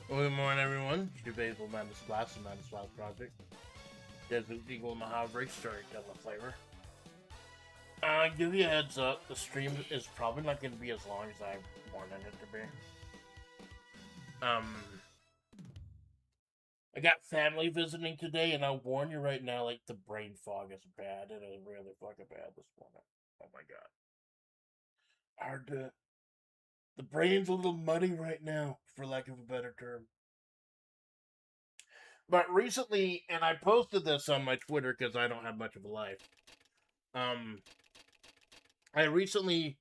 Good morning, everyone. Debatable Madness Blast and Madness Blast Project. Desert Eagle Maverick storyteller flavor. Give you a heads up, the stream is probably not going to be as long as I wanted it to be. I got family visiting today, and I'll warn you right now, like, the brain fog is bad. It is really fucking bad this morning. Oh my god. Hard to... The brain's a little muddy right now, for lack of a better term. But recently, and I posted this on my Twitter because I don't have much of a life. I recently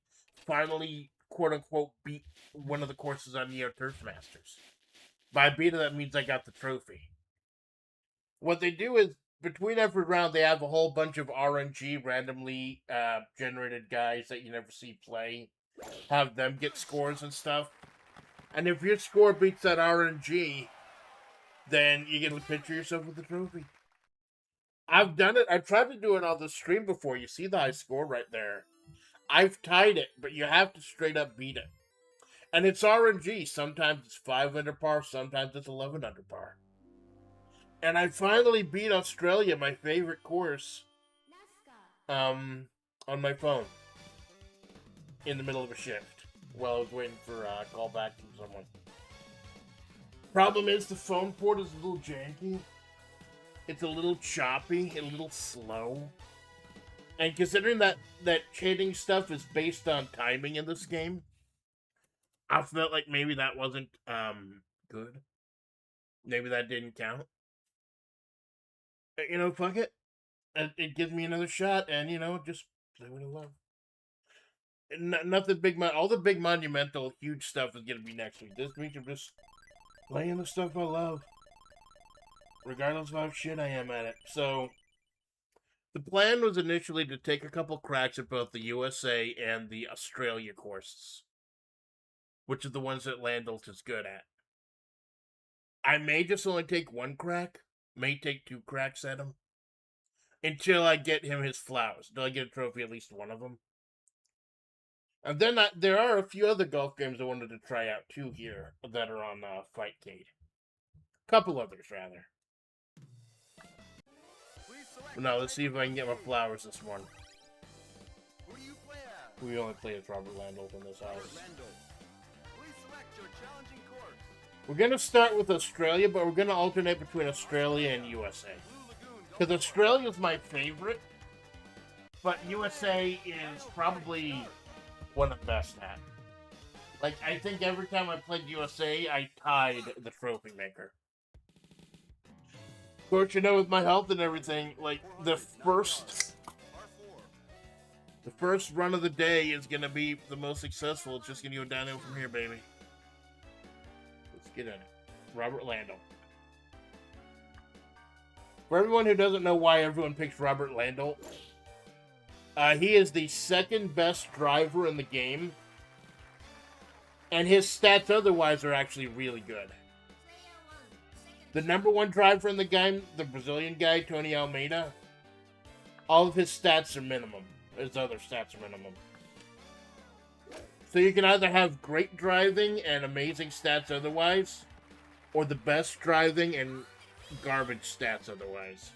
finally, quote unquote, beat one of the courses on Neo Turf Masters. By beat it, that means I got the trophy. What they do is, between every round, they have a whole bunch of RNG, randomly generated guys that you never see play. Have them get scores and stuff. And if your score beats that RNG, then you get a picture of yourself with the trophy. I've done it. I've tried to do it on the stream before. You see the high score right there. I've tied it, but you have to straight up beat it. And it's RNG. Sometimes it's 5 under par, sometimes it's 11 under par. And I finally beat Australia, my favorite course, on my phone. In the middle of a shift. While I was waiting for a call back from someone. Problem is, the phone port is a little janky. It's a little choppy, a little slow. And considering that cheating stuff is based on timing in this game, I felt like maybe that wasn't good. Maybe that didn't count. You know, fuck it. It gives me another shot, and just play what I love. Nothing big. All the big monumental, huge stuff is gonna be next week. This week I'm just playing the stuff I love, regardless of how shit I am at it. So, the plan was initially to take a couple cracks at both the USA and the Australia courses, which are the ones that Landelt is good at. I may just only take one crack, may take 2 cracks at him, until I get him his flowers, until I get a trophy at least one of them. And then there are a few other golf games I wanted to try out too here that are on Fightcade. Couple others, rather. Now, let's see if I can get my flowers this morning. Who do you play as? We only play as Robert Landell in this house. Please select your challenging course. We're going to start with Australia, but we're going to alternate between Australia and USA. Because Australia is my favorite, but USA is probably one of the best at. Like, I think every time I played USA, I tied the trophy maker. Of course, with my health and everything, like, the first run of the day is going to be the most successful. It's just going to go downhill from here, baby. Let's get in it. Robert Landell. For everyone who doesn't know why everyone picks Robert Landell, he is the second best driver in the game, and his stats otherwise are actually really good. The number 1 driver in the game, the Brazilian guy, Tony Almeida, all of his stats are minimum. His other stats are minimum. So you can either have great driving and amazing stats otherwise, or the best driving and garbage stats otherwise.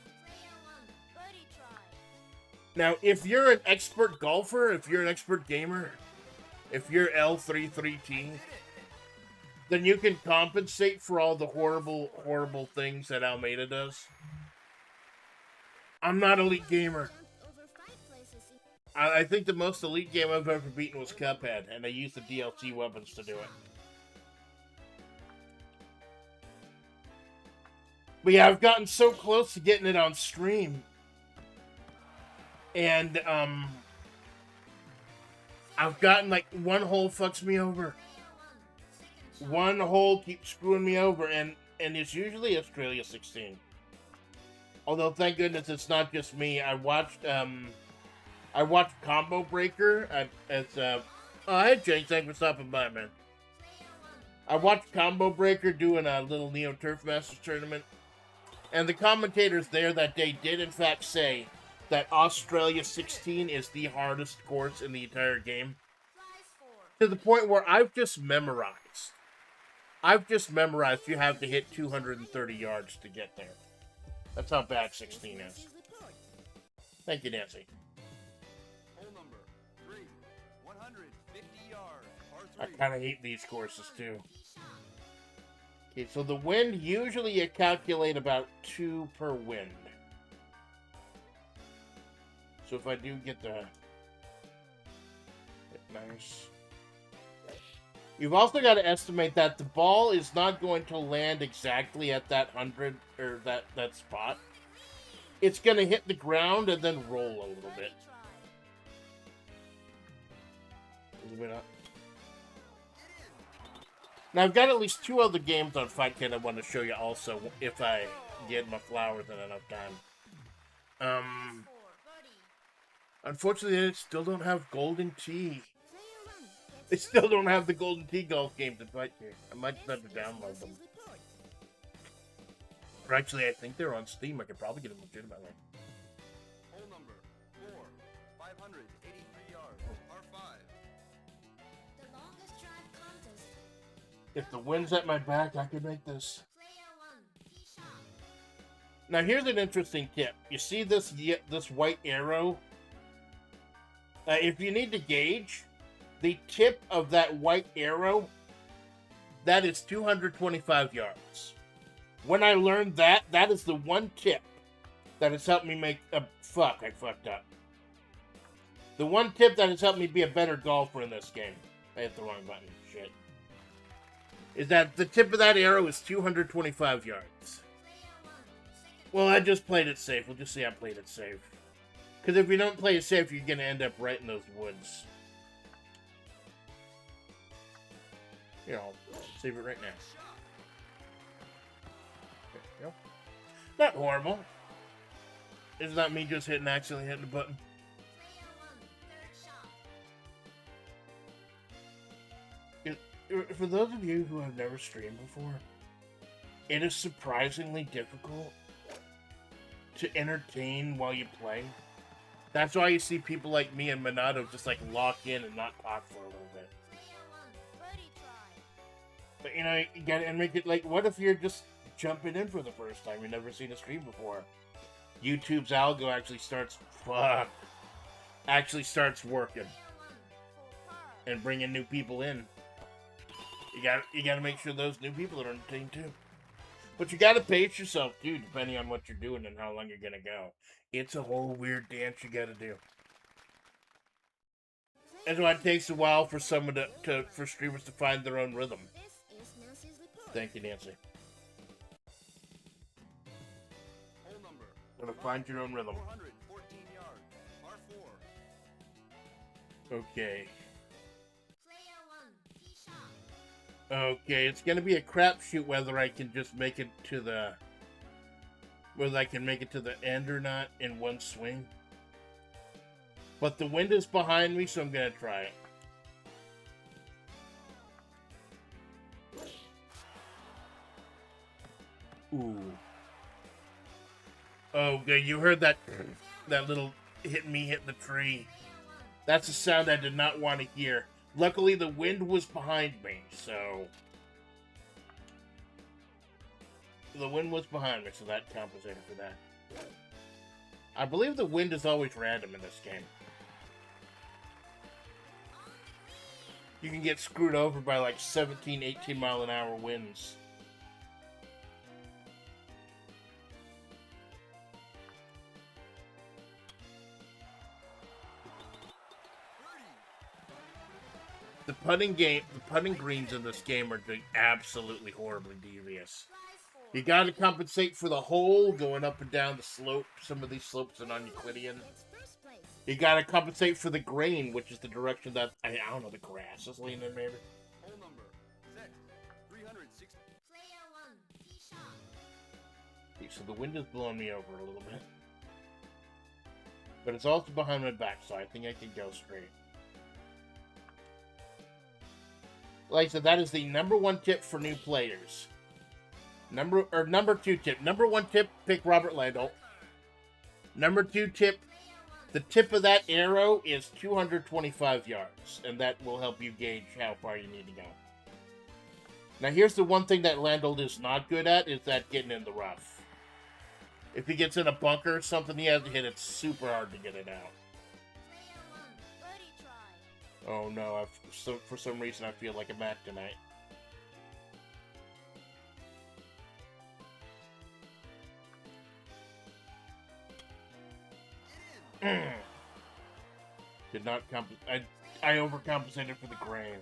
Now, if you're an expert golfer, if you're an expert gamer, if you're L33T, then you can compensate for all the horrible, horrible things that Almeida does. I'm not elite gamer. I think the most elite game I've ever beaten was Cuphead, and I used the DLC weapons to do it. But yeah, I've gotten so close to getting it on stream. And, I've gotten, like, one hole fucks me over. One hole keeps screwing me over, and it's usually Australia 16. Although, thank goodness, it's not just me. I watched Combo Breaker. Oh, hey, James, thanks for stopping by, man. I watched Combo Breaker doing a little Neo Turf Masters tournament, and the commentators there that day did, in fact, say that Australia 16 is the hardest course in the entire game. To the point where I've just memorized I've just memorized you have to hit 230 yards to get there. That's how bad 16 is. Thank you, Nancy. Hole number 3, 150 yards, I par 3. kind of hate these courses too. Okay, so the wind, usually you calculate about 2 per wind. So if I do get the... Nice. You've also got to estimate that the ball is not going to land exactly at that 100, or that spot. It's going to hit the ground and then roll a little bit. A little bit up. Now, I've got at least 2 other games on Fight Kit I want to show you also, if I get my flowers in enough time. Unfortunately, they still don't have Golden Tee. They still don't have the Golden Tee golf games in Fight Kit. I might have to download them. Or actually, I think they're on Steam. I could probably get them legitimately. Hole number 4, 583 yards, par 5. If the wind's at my back, I could make this. Now, here's an interesting tip. You see this white arrow? If you need to gauge, the tip of that white arrow, that is 225 yards. When I learned that, that is the one tip that has helped me make a... Fuck, I fucked up. The one tip that has helped me be a better golfer in this game. I hit the wrong button. Shit. Is that the tip of that arrow is 225 yards. Well, I just played it safe. We'll just say I played it safe. Because if you don't play it safe, you're going to end up right in those woods. Here, I'll save it right now. There we go. Not horrible. It's not me just accidentally hitting the button. For those of you who have never streamed before, it is surprisingly difficult to entertain while you play. That's why you see people like me and Minato just like lock in and not talk for a little bit. But you know, you gotta make it like, what if you're just jumping in for the first time? You've never seen a stream before. YouTube's algo actually starts working and bringing new people in. You gotta make sure those new people are entertained too. But you gotta pace yourself too, depending on what you're doing and how long you're gonna go. It's a whole weird dance you gotta do. That's why it takes a while for someone for streamers to find their own rhythm. Thank you, Nancy. Hole number Gonna find your own rhythm. 414 yards, par 4. Okay. Okay, it's gonna be a crapshoot whether I can just make it to the... Whether I can make it to the end or not in one swing. But the wind is behind me, so I'm gonna try it. Ooh. Oh, good. You heard that little hitting the tree. That's a sound I did not want to hear. Luckily, the wind was behind me, so... The wind was behind me, so that compensated for that. I believe the wind is always random in this game. You can get screwed over by like 17, 18 mile an hour winds. The putting greens in this game are doing absolutely horribly devious. You gotta compensate for the hole going up and down the slope. Some of these slopes are non-Euclidean. You gotta compensate for the grain, which is the direction that, I don't know, the grass is leaning maybe. Hole number 6, 360. Okay, so the wind is blowing me over a little bit. But it's also behind my back, so I think I can go straight. Like I said, that is the number 1 tip for new players. Number 2 tip. Number 1 tip, pick Robert Landau. Number 2 tip, the tip of that arrow is 225 yards, and that will help you gauge how far you need to go. Now, here's the one thing that Landel is not good at, is that getting in the rough. If he gets in a bunker or something, he has to hit it super hard to get it out. Oh no, for some reason I feel like a Mac tonight. Did not I overcompensated for the grain.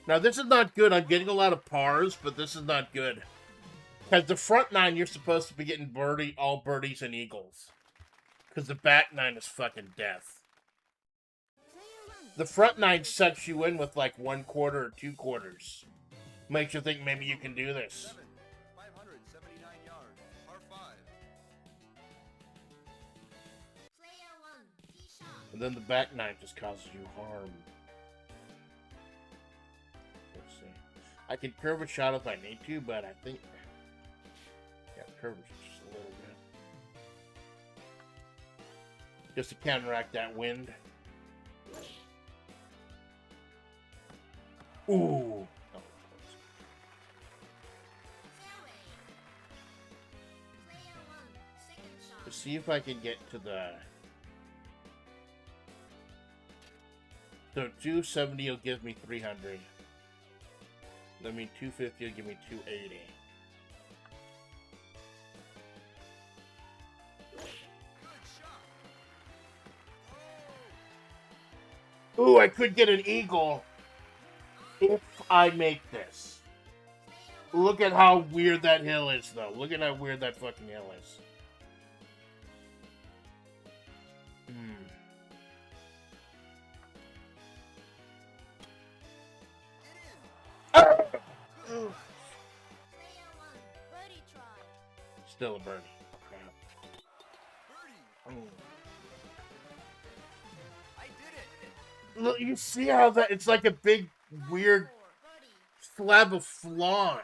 Now this is not good. I'm getting a lot of pars, but this is not good. Because the front nine, you're supposed to be getting all birdies and eagles. Because the back nine is fucking death. The front nine sucks you in with like 1 quarter or 2 quarters. Makes you think maybe you can do this. 579 yards, par 5. And then the back nine just causes you harm. Let's see. I can curve a shot if I need to, but I think... Yeah, curve is just a little bit. Just to counteract that wind. Ooh. Oh, let's see if I can get to the... So 270 will give me 300. That means 250 will give me 280. Ooh, I could get an eagle if I make this. Look at how weird that hill is, though. Look at how weird that fucking hill is. Still a birdie. Crap. Birdie. I did it. Look, you see how that... It's like a big, weird slab of flan.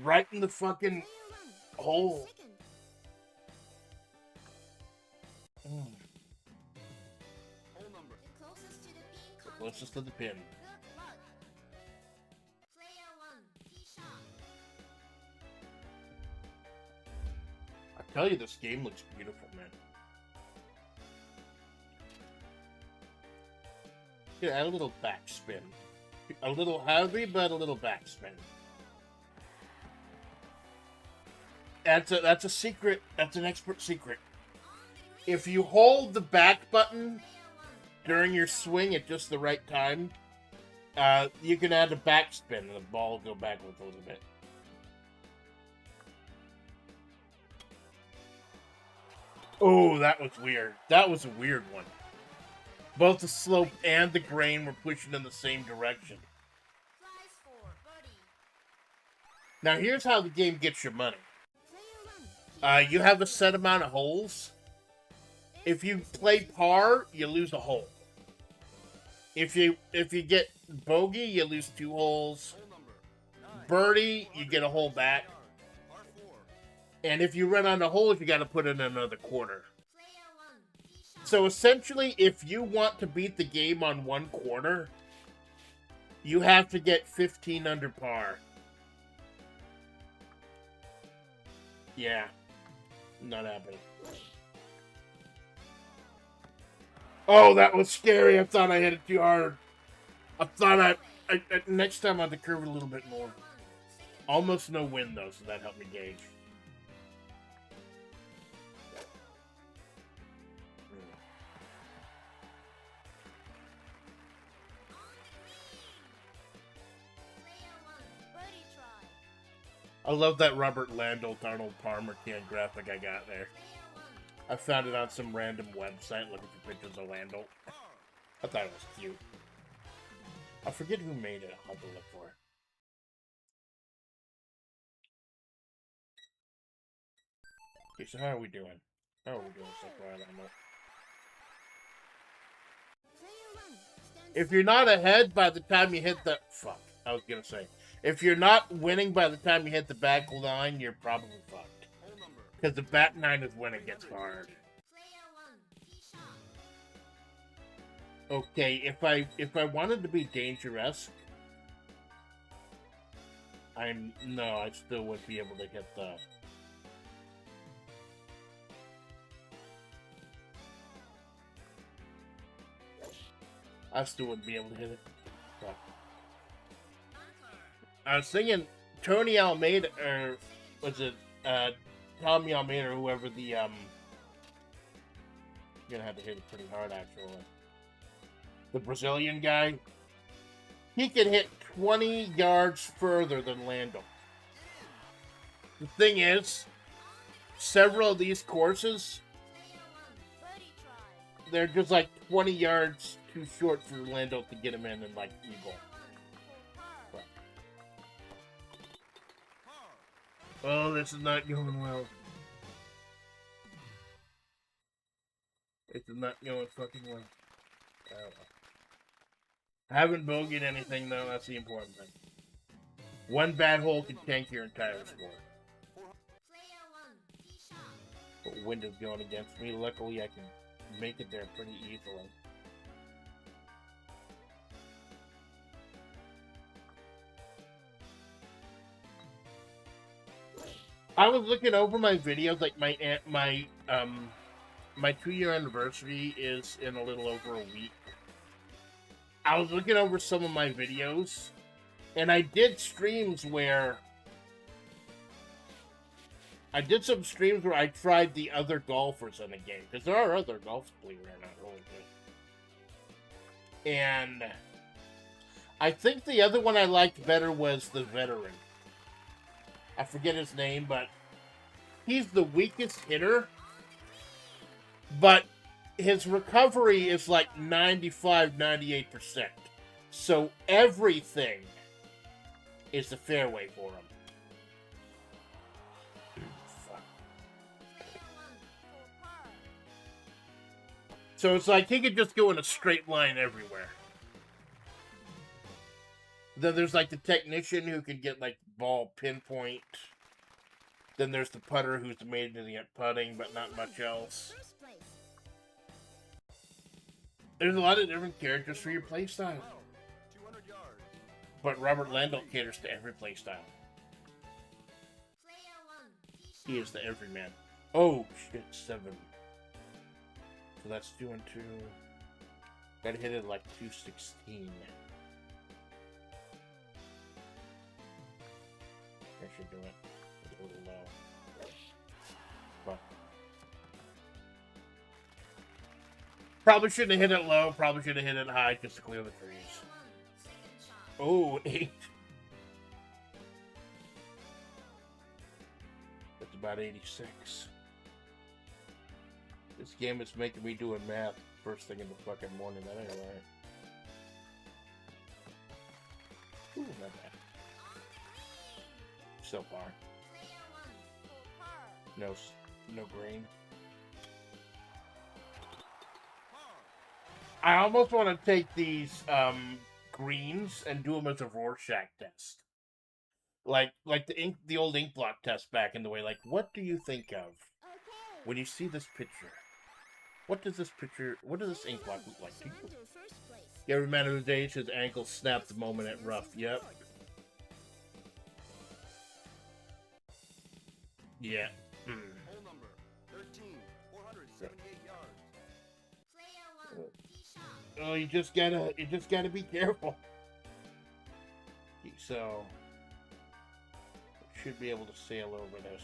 Right in the fucking hole. Hole number. Closest to the pin. I tell you, this game looks beautiful, man. Yeah, add a little backspin. A little heavy, but a little backspin. That's a secret. That's an expert secret. If you hold the back button during your swing at just the right time, you can add a backspin and the ball will go backwards a little bit. Oh, that was weird. That was a weird one. Both the slope and the grain were pushing in the same direction. Now, here's how the game gets your money. You have a set amount of holes. If you play par, you lose a hole. If you get bogey, you lose 2 holes. Birdie, you get a hole back. And if you run out of holes, you got to put in another quarter. So essentially, if you want to beat the game on 1 quarter, you have to get 15 under par. Yeah. Not happening. Oh, that was scary. I thought I hit it too hard. I thought next time I had to curve it a little bit more. Almost no wind, though, so that helped me gauge. I love that Robert Landel, Darnold Palmer can graphic I got there. I found it on some random website looking for pictures of Landel. I thought it was cute. I forget who made it. I'll have to look for it. Okay, so how are we doing? How are we doing so far? I don't know. If you're not ahead by the time you hit the... Fuck. I was gonna say. If you're not winning by the time you hit the back line, you're probably fucked. Because the back nine is when it gets hard. Okay, if I wanted to be dangerous, No, I still wouldn't be able to hit the. I still wouldn't be able to hit it. But I was thinking Tony Almeida, or was it Tommy Almeida, or whoever the You're gonna have to hit it pretty hard, actually. The Brazilian guy. He can hit 20 yards further than Lando. The thing is, several of these courses, they're just like 20 yards too short for Lando to get him in and like eagle. But. Oh, this is not going well. This is not going fucking well. Oh, well. I haven't bogeyed anything though, that's the important thing. One bad hole can tank your entire score. But wind is going against me. Luckily I can make it there pretty easily. I was looking over my videos, like my 2-year anniversary is in a little over a week. I was looking over some of my videos, and I did streams where I did some streams where I tried the other golfers in the game, because there are other golfers, believe it or not, really good. And I think the other one I liked better was the veteran. I forget his name, but he's the weakest hitter, but his recovery is like 95-98%. So everything is the fairway for him. Fuck. So it's like he could just go in a straight line everywhere. Then there's like the technician who can get like ball pinpoint. Then there's the putter who's amazing at putting, but not much else. There's a lot of different characters for your playstyle. But Robert Lando caters to every playstyle. He is the everyman. Oh shit, 7. So that's 2 and 2. Gotta hit it like 216. I should do it. It's a little low. But probably shouldn't have hit it low. Probably should have hit it high just to clear the trees. Oh, 8. That's about 86. This game is making me doing math first thing in the fucking morning. That ain't right. Ooh, not bad. So far. No green. I almost want to take these greens and do them as a Rorschach test, like the old ink blot test back in the way. Like, what do you think of when you see this picture? What does this ink blot look like to you? You ever remember the days his ankle snapped the moment it rough? Yep. Yeah. Hole number 13, 478 yards. Oh, you just gotta be careful. So, should be able to sail over this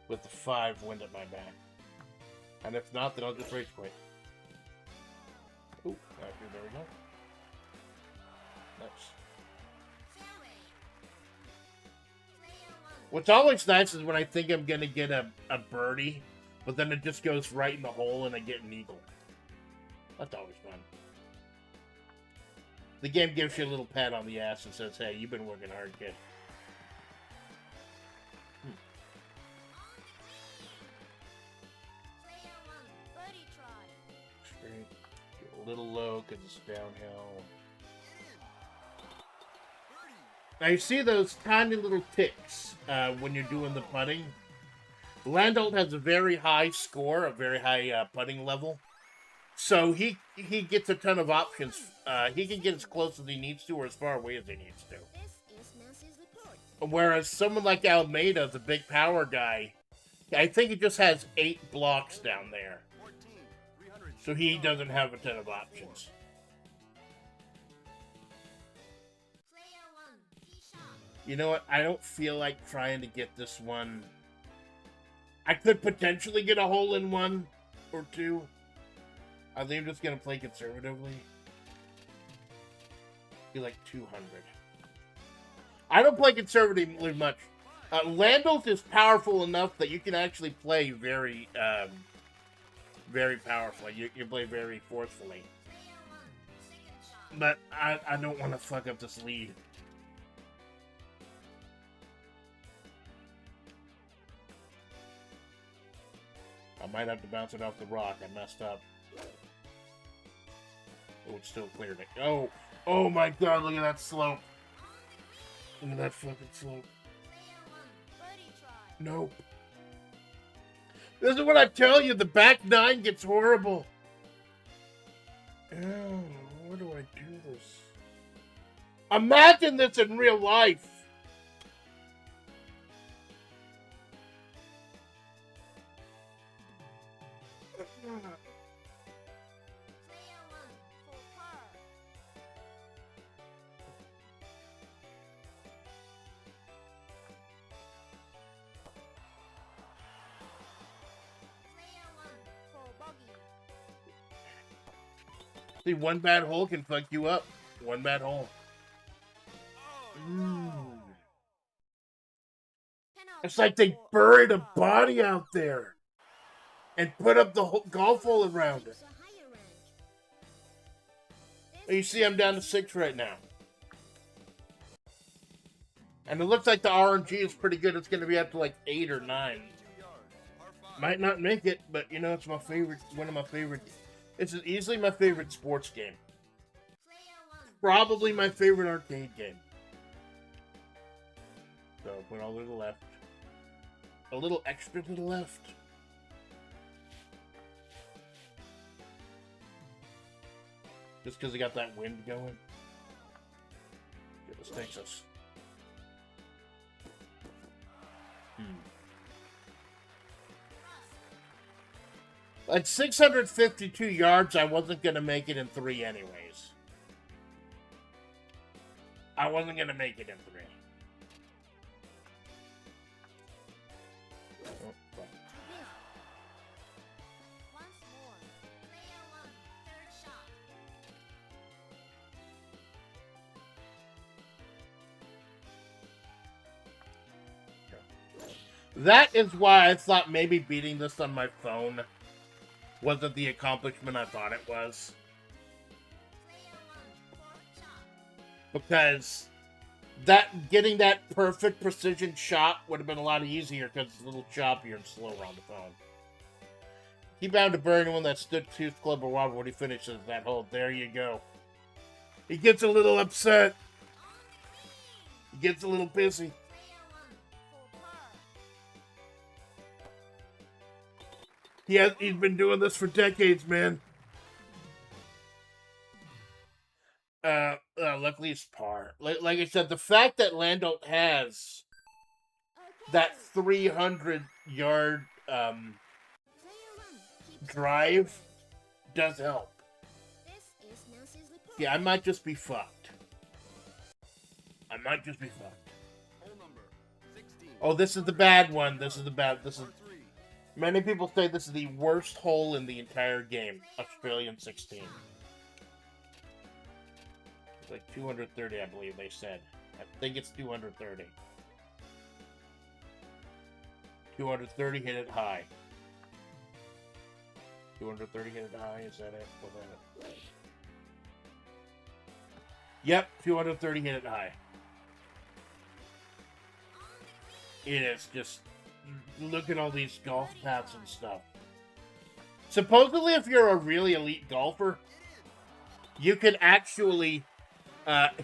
with the 5 wind at my back. And if not, then I'll just race quit. Ooh, actually, there we go. Nice. What's always nice is when I think I'm gonna get a birdie, but then it just goes right in the hole and I get an eagle. That's always fun. The game gives you a little pat on the ass and says, hey, you've been working hard, kid. Straight. Get a little low because it's downhill. Now you see those tiny little ticks when you're doing the putting. Lando has a very high score, a very high putting level. So he gets a ton of options. He can get as close as he needs to or as far away as he needs to. Whereas someone like Almeida, the big power guy, I think he just has 8 blocks down there. 14, So he doesn't have a ton of options. You know what? I don't feel like trying to get this one. I could potentially get a hole in 1 or 2. I think I'm just going to play conservatively. Be like 200. I don't play conservatively much. Landos is powerful enough that you can actually play very, very powerfully. You play very forcefully. But I don't want to fuck up this lead. I might have to bounce it off the rock. I messed up. Oh, it's still cleared it. Oh, oh my god, look at that slope. Look at that fucking slope. Nope. This is what I tell you, the back 9 gets horrible. Oh, where do I do this? Imagine this in real life. See, one bad hole can fuck you up. One bad hole. It's like they buried a body out there and put up the whole golf hole around it. You see, I'm down to 6 right now. And it looks like the RNG is pretty good. It's going to be up to like 8 or 9. Might not make it, but you know, it's my favorite. One of my favorite. It's easily my favorite sports game. Probably my favorite arcade game. So put all to the left. A little extra to the left. Just because I got that wind going. This takes us. At 652 yards, I wasn't going to make it in 3 anyways. I wasn't going to make it in 3. Oh, fuck. That is why I thought maybe beating this on my phone wasn't the accomplishment I thought it was. Because getting that perfect precision shot would have been a lot easier because it's a little choppier and slower on the phone. He bound to burn anyone that stood Tooth Club or Wobble when he finishes that hole. There you go. He gets a little upset. He gets a little pissy. He's been doing this for decades, man. Luckily it's par. Like I said, the fact that Lando has that 300-yard drive does help. Yeah, I might just be fucked. I might just be fucked. Oh, this is the bad one. This is. Many people say this is the worst hole in the entire game. Australian 16. It's like 230, I believe they said. I think it's 230. 230, hit it high. 230, hit it high. Is that it? Was that it? Yep, 230, hit it high. It is just... Look at all these golf paths and stuff. Supposedly, if you're a really elite golfer, you can actually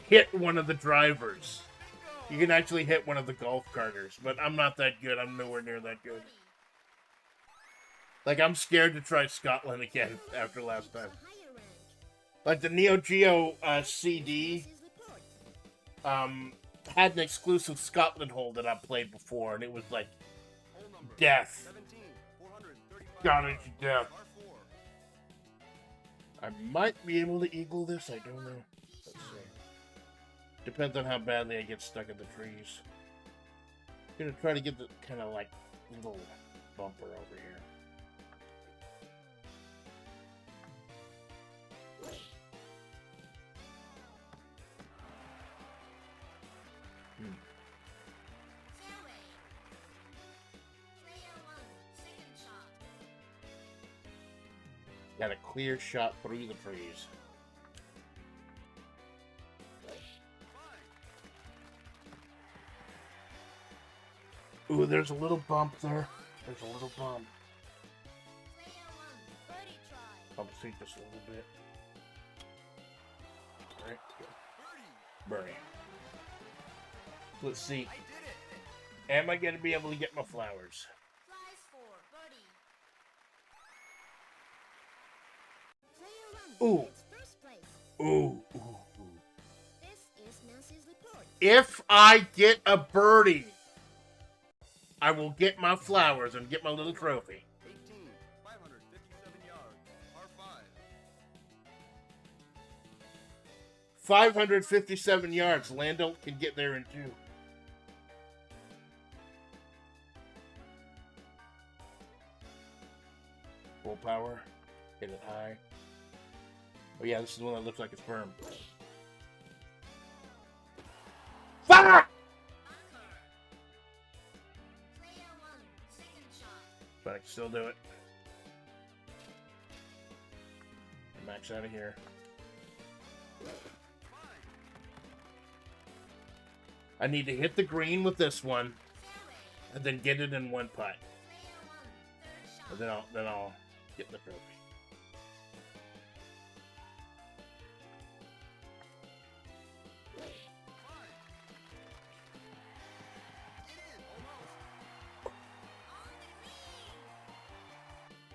hit one of the drivers. You can actually hit one of the golf carters, but I'm not that good. I'm nowhere near that good. Like, I'm scared to try Scotland again after last time. Like, the Neo-Geo CD had an exclusive Scotland hole that I played before, and it was like Hole number death. 17, 435 Got it yards, to death. par 4. I might be able to eagle this. I don't know. Let's see. Depends on how badly I get stuck in the trees. Gonna try to get the kind of like little bumper over here. Fairway. Player 1, second shot. Got a clear shot through the trees. Ooh, there's a little bump there. There's a little bump. Player 1, birdie try. Bump the seat just a little bit. Alright, good. Birdie. Birdie. Let's see. I did it. Am I gonna be able to get my flowers? Flies 4, birdie. Player 1 Ooh. gets first place. Ooh, ooh, ooh. This is Nancy's report. If I get a birdie, I will get my flowers and get my little trophy. 18, 557 yards, par 5. 557 yards. Lando can get there in 2. Full power. Hit it high. Oh yeah, this is the one that looks like a sperm. Fuck! Bunker. Player 1, second shot. But I can still do it. Max out of here. I need to hit the green with this one, Fairway. and then get it in one putt. Player 1, third shot. And then I'll get the trophy. On the green.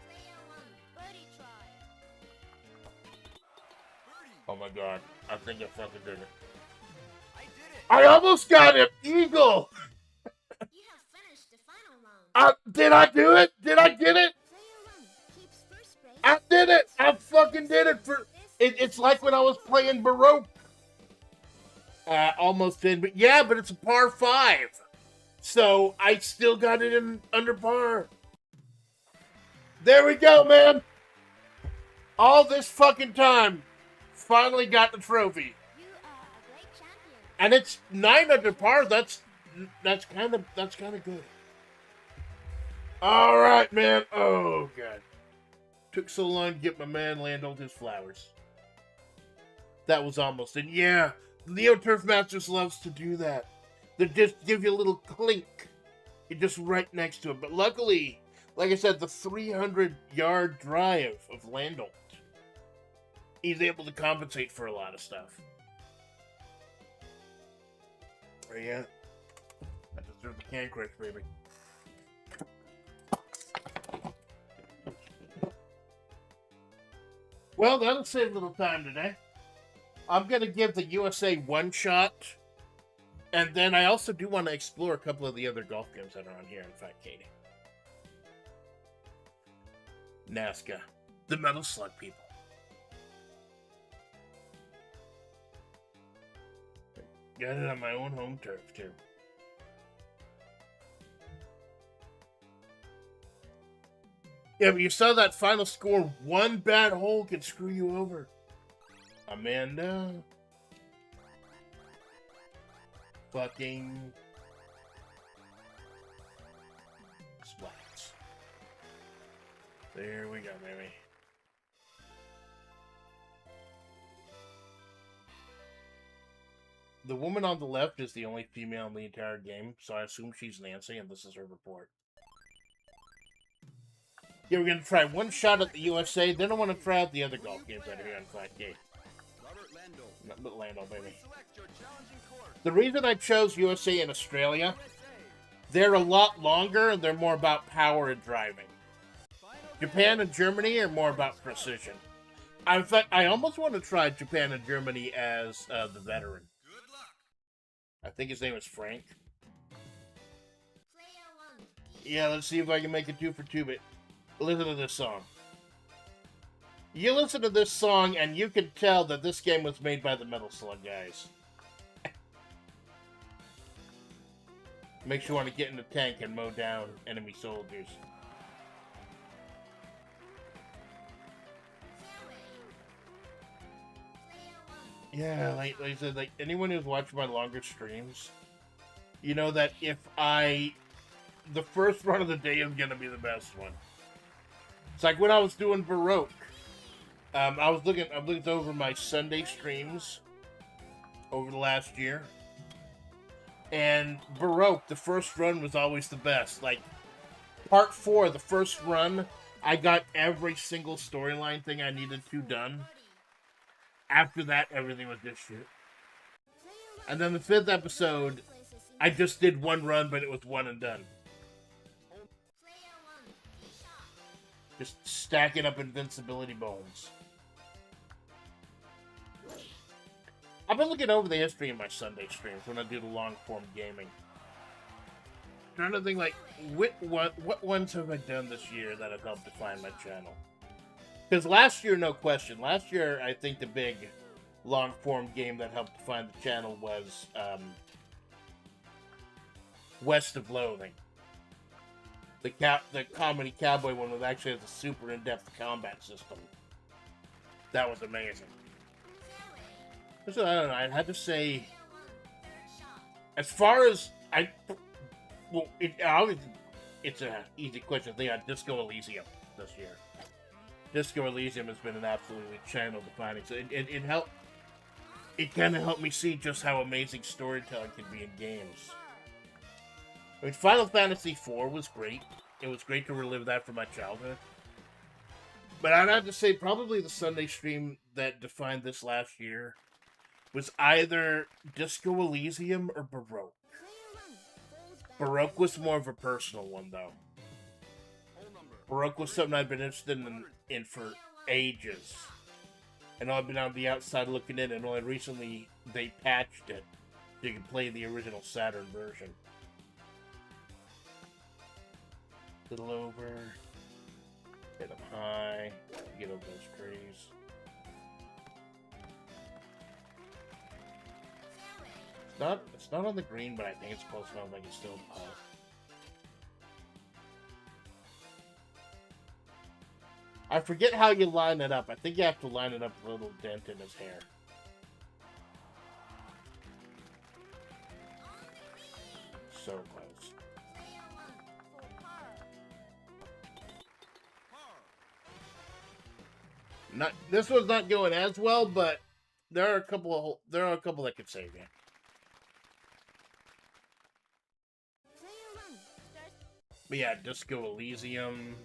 Player 1, birdie try. Birdie. Oh my god, I think I fucking did it. I did it. I almost got an eagle! You have finished the final round. Did I do it? Did I get it? Player 1 keeps first place. I did it! I fucking did it for... It's like when I was playing Baroque. Almost in, but yeah, but it's a par 5. So I still got it in under par. There we go, man. All this fucking time, finally got the trophy, You are a great champion. and it's 9 under par. That's kind of good. All right, man. Oh god, took so long to get my man Lando his flowers. That was almost it. Yeah, Neo Turf Masters loves to do that. They just give you a little clink. You're just right next to it. But luckily, like I said, the 300-yard drive of Lando, he's able to compensate for a lot of stuff. Oh yeah, I deserve the can crush, baby. Well, that'll save a little time today. I'm going to give the USA one shot. And then I also do want to explore a couple of the other golf games that are on here, in fact, Katie. Nazca. The Metal Slug people. Got it on my own home turf, too. Yeah, but you saw that final score. One bad hole could screw you over. Amanda. Fucking splats. There we go, baby. The woman on the left is the only female in the entire game, so I assume she's Nancy, and this is her report. Yeah, we're gonna try one shot at the USA, then I want to try out the other golf games that are here on 5K. Robert Lando. Not but Lando, baby. Select your challenging course. The reason I chose USA and Australia, USA. they're a lot longer and they're more about power and driving. Final Japan and Germany are more about precision. In fact, I almost want to try Japan and Germany as the veteran. I think his name is Frank. Player 1. Yeah, let's see if I can make a 2 for 2 bit. Listen to this song. You listen to this song and you can tell that this game was made by the Metal Slug guys. Makes you want to get in the tank and mow down enemy soldiers. Yeah, like I said, like anyone who's watched my longer streams, you know that if the first run of the day is gonna be the best one. It's like when I was doing Baroque. I'm looking over my Sunday streams over the last year. And Baroque, the first run was always the best. Like, part 4, the first run, I got every single storyline thing I needed to done. After that, everything was just shit. And then the 5th episode, I just did one run, but it was one and done. Just stacking up invincibility bones. I've been looking over the history of my Sunday streams when I do the long-form gaming. Trying to think, like, what ones have I done this year that have helped define my channel? Because last year, no question. Last year, I think the big long-form game that helped define the channel was West of Loathing. The comedy cowboy one was actually has a super in-depth combat system. That was amazing. So, I don't know, I'd have to say, as far as it's an easy question. I think on Disco Elysium this year. Disco Elysium has been an absolutely channel defining. So it helped. It kind of helped me see just how amazing storytelling can be in games. I mean, Final Fantasy IV was great. It was great to relive that from my childhood. But I'd have to say probably the Sunday stream that defined this last year was either Disco Elysium or Baroque. Baroque was more of a personal one, though. Baroque was something I'd been interested in for ages. And I've been on the outside looking in, and only recently they patched it so you can play the original Saturn version. Little over. Hit them high. Get over those trees. It's not on the green, but I think it's close enough like it's still pop. I forget how you line it up. I think you have to line it up with a little dent in his hair. So close. This one's not going as well, but there are a couple that could save you. But yeah, Disco Elysium.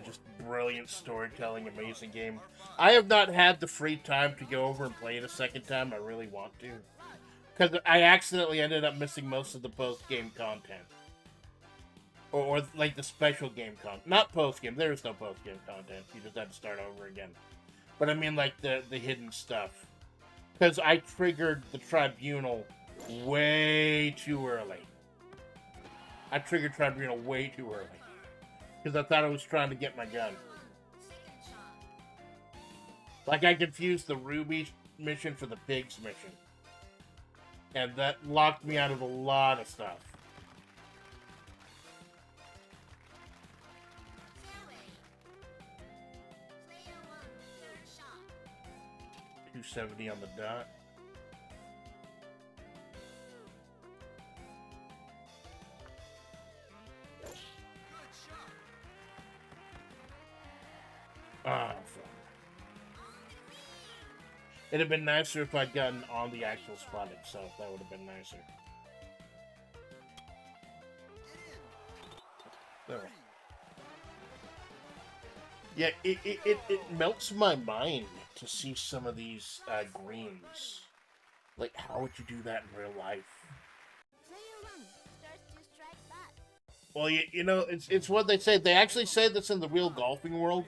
Just brilliant storytelling, amazing game. I have not had the free time to go over and play it a second time. I really want to. Because I accidentally ended up missing most of the post-game content. Or like the special game content. Not post-game. There is no post-game content. You just have to start over again. But I mean like the hidden stuff. Because I triggered the Tribunal way too early. I triggered Tribunal way too early. Because I thought I was trying to get my gun. Like I confused the Ruby mission for the Pigs mission. And that locked me out of a lot of stuff. .270 on the dot. Ah, fuck. It'd have been nicer if I'd gotten on the actual spot itself. That would have been nicer. There. Yeah, it melts my mind to see some of these greens. Like, how would you do that in real life? Well, you know, it's what they say. They actually say this in the real golfing world.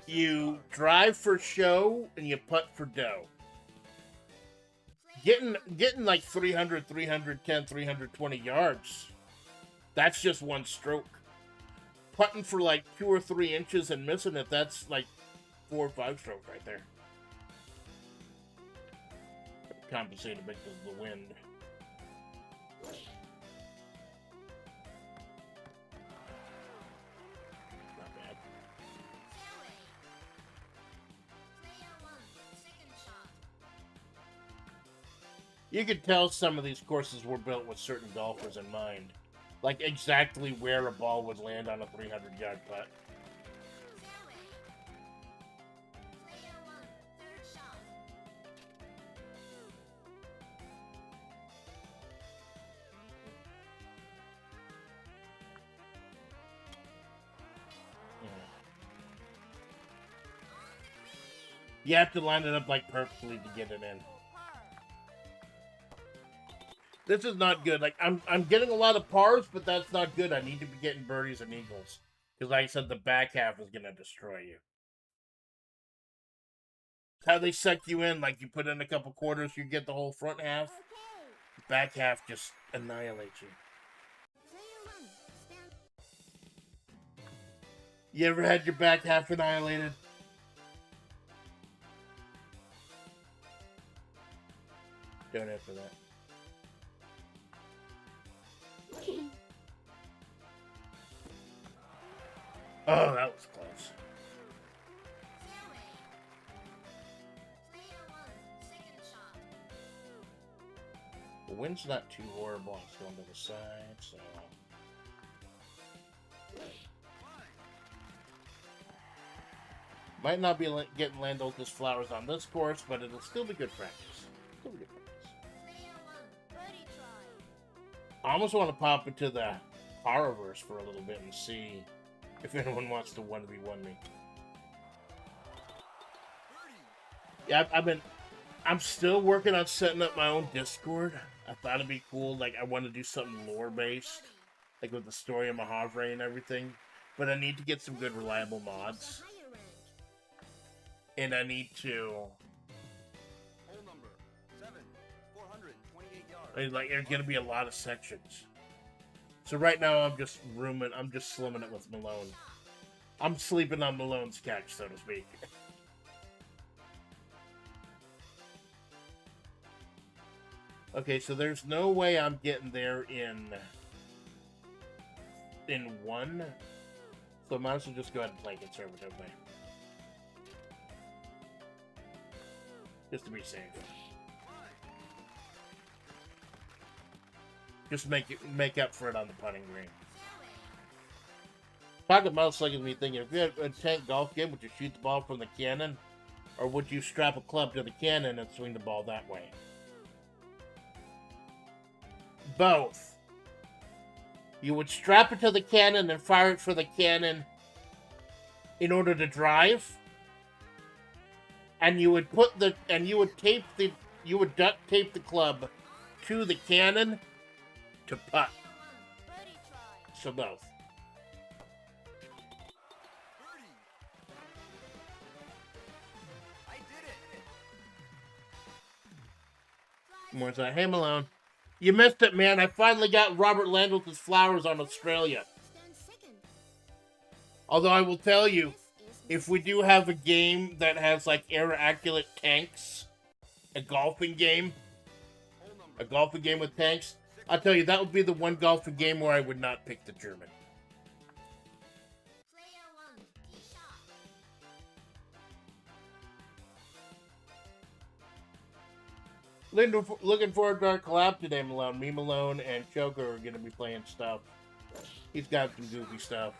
You drive for show and you putt for dough. Getting like 300, 310, 320 yards. That's just one stroke. Putting for like 2 or 3 inches and missing it, that's like 4 or 5 strokes right there. Compensate a bit because of the wind. Not bad. Player 1, second shot. You could tell some of these courses were built with certain golfers in mind. Like exactly where a ball would land on a 300-yard putt. Player 1, third shot. You have to line it up like perfectly to get it in. This is not good. Like I'm getting a lot of pars, but that's not good. I need to be getting birdies and eagles. Because like I said, the back half is gonna destroy you. It's how they suck you in, like you put in a couple quarters, you get the whole front half. Okay. Back half just annihilates you. Player 1, stand. You ever had your back half annihilated? Don't answer that. Oh, that was close. Fairway. Player 1, second shot. The wind's not too horrible. It's going to the side, so. Might not be getting Landolphus flowers on this course, but it'll still be good practice. Still be good practice. Player 1, birdie try. I almost want to pop into the Paraverse for a little bit and see if anyone wants to 1v1 me. Yeah, I'm still working on setting up my own Discord. I thought it'd be cool. Like, I want to do something lore-based, like with the story of Mahavre and everything. But I need to get some good, reliable mods. Higher rank. And I need to... Hole number 7, 428 yards. Like, there's going to be a lot of sections. So right now, I'm just slumming it with Malone. I'm sleeping on Malone's couch, so to speak. Okay, so there's no way I'm getting there in one. So I might as well just go ahead and play conservatively. Just to be safe. Just make up for it on the putting green. Pocket Mouse like me thinking, if you had a tank golf game, would you shoot the ball from the cannon? Or would you strap a club to the cannon and swing the ball that way? Both. You would strap it to the cannon and fire it for the cannon in order to drive. And you would you would duct tape the club to the cannon to putt. Birdie try. So both. I did it. More like, hey Malone, you missed it, man. I finally got Robert Landolphus flowers on Australia. Stand second. Although I will tell you, This is if we do have a game that has like air-accurate tanks, a golfing game with tanks, I'll tell you that would be the one golfing game where I would not pick the German. Player 1, tee shot. Looking forward to our collab today, Malone. Me, Malone, and Choker are going to be playing stuff. He's got some goofy stuff.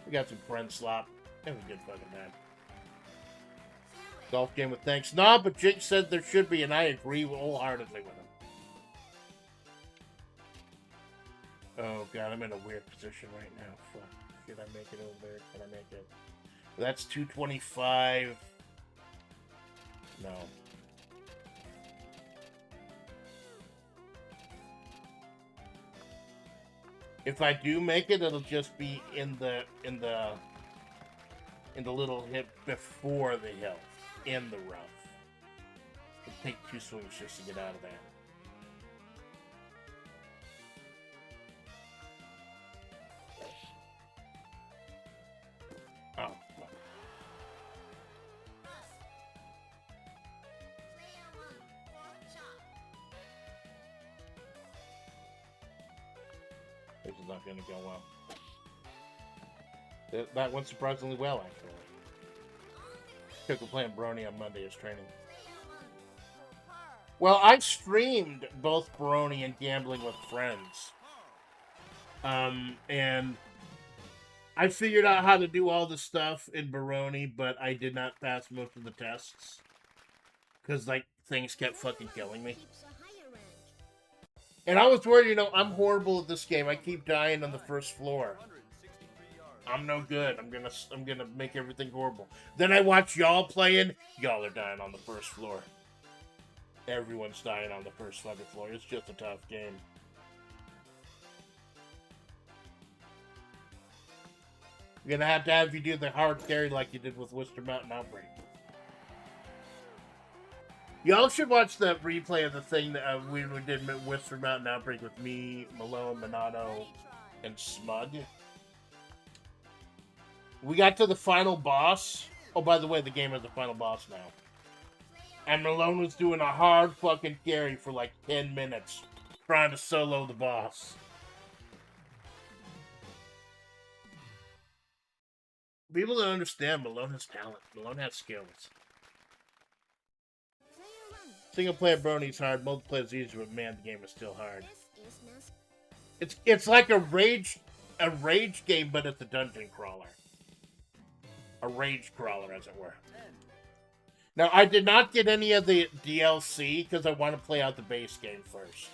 We got some friend slop. It was a good fucking time. Golf game with tanks. No, but Jake said there should be, and I agree wholeheartedly with him. Oh god, I'm in a weird position right now. Fuck. Should I make it over there? Can I make it? That's 225. No. If I do make it, it'll just be in the little hip before the hill, in the rough. take 2 swings just to get out of there. Oh, fuck. Player 1, 4 shot. This is not going to go well. That went surprisingly well, actually. Took a playing Brony on Monday as training. Player 1, super. Well, I streamed both Brony and Gambling with Friends. And I figured out how to do all the stuff in Baroni, but I did not pass most of the tests. Because, like, things kept fucking killing me. Keeps a higher rank. And I was worried, I'm horrible at this game. I keep dying on the first floor. 463 yards. I'm no good. I'm gonna make everything horrible. Then I watch y'all playing. Y'all are dying on the first floor. Everyone's dying on the first fucking floor. It's just a tough game. You're gonna have you do the hard carry like you did with Worcester Mountain Outbreak. Y'all should watch the replay of the thing that we did Worcester Mountain Outbreak with me, Malone, Minato, Birdie try. and Smug. We got to the final boss. Oh, by the way, the game has a final boss now. And Malone was doing a hard fucking carry for like 10 minutes, trying to solo the boss. People don't understand Malone has talent. Malone has skills. Player 1. Single player Brony's hard, multiplayer is easy, but man, the game is still hard. This is Nas. It's like a rage game, but it's a dungeon crawler. A rage crawler, as it were. 10. Now, I did not get any of the DLC because I want to play out the base game first.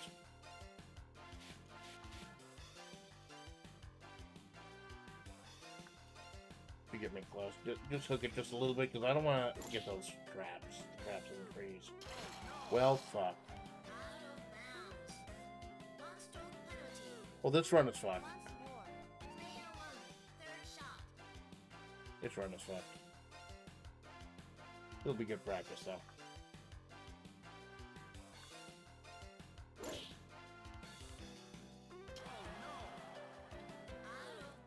If you get me close, just hook it just a little bit because I don't want to get those traps. The traps in the trees. Well, fuck. Out of bounds. 1 stroke penalty. Well, this run is fucked. Once more. Player 1, third shot. This run is fucked. It'll be good practice, though. Out of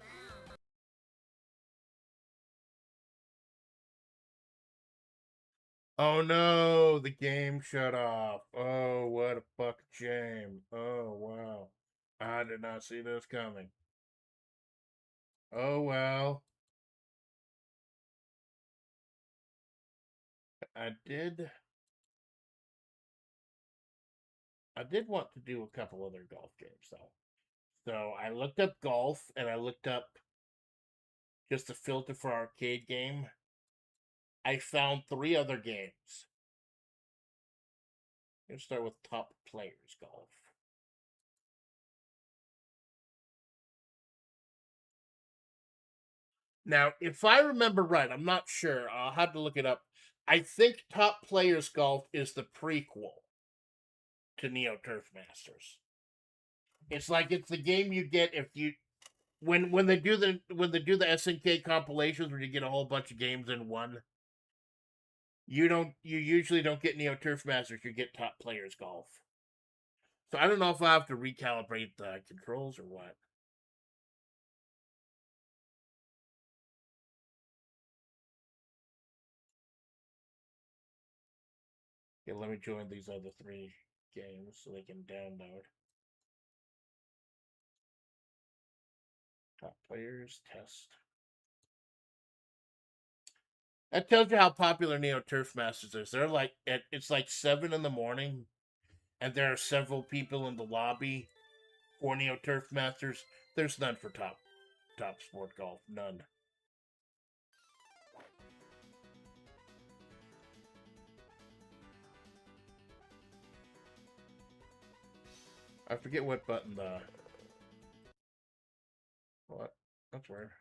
bounds. Oh no, the game shut off. Oh, what a fucking shame. Oh, wow. I did not see this coming. Oh, well. I did want to do a couple other golf games, though. So I looked up golf, and I looked up just a filter for arcade game. I found 3 other games. Let's start with top players golf. Now, if I remember right, I'm not sure. I'll have to look it up. I think Top Players Golf is the prequel to Neo Turf Masters. It's like it's the game you get if you when they do the SNK compilations where you get a whole bunch of games in one. You usually don't get Neo Turf Masters, you get Top Players Golf. So I don't know if I have to recalibrate the controls or what. Yeah, let me join these other 3 games so they can download. Top players, test. That tells you how popular Neo Turf Masters is. They're like it's like 7 in the morning, and there are several people in the lobby for Neo Turf Masters. There's none for top sport golf. None. I forget what button the. What? That's weird.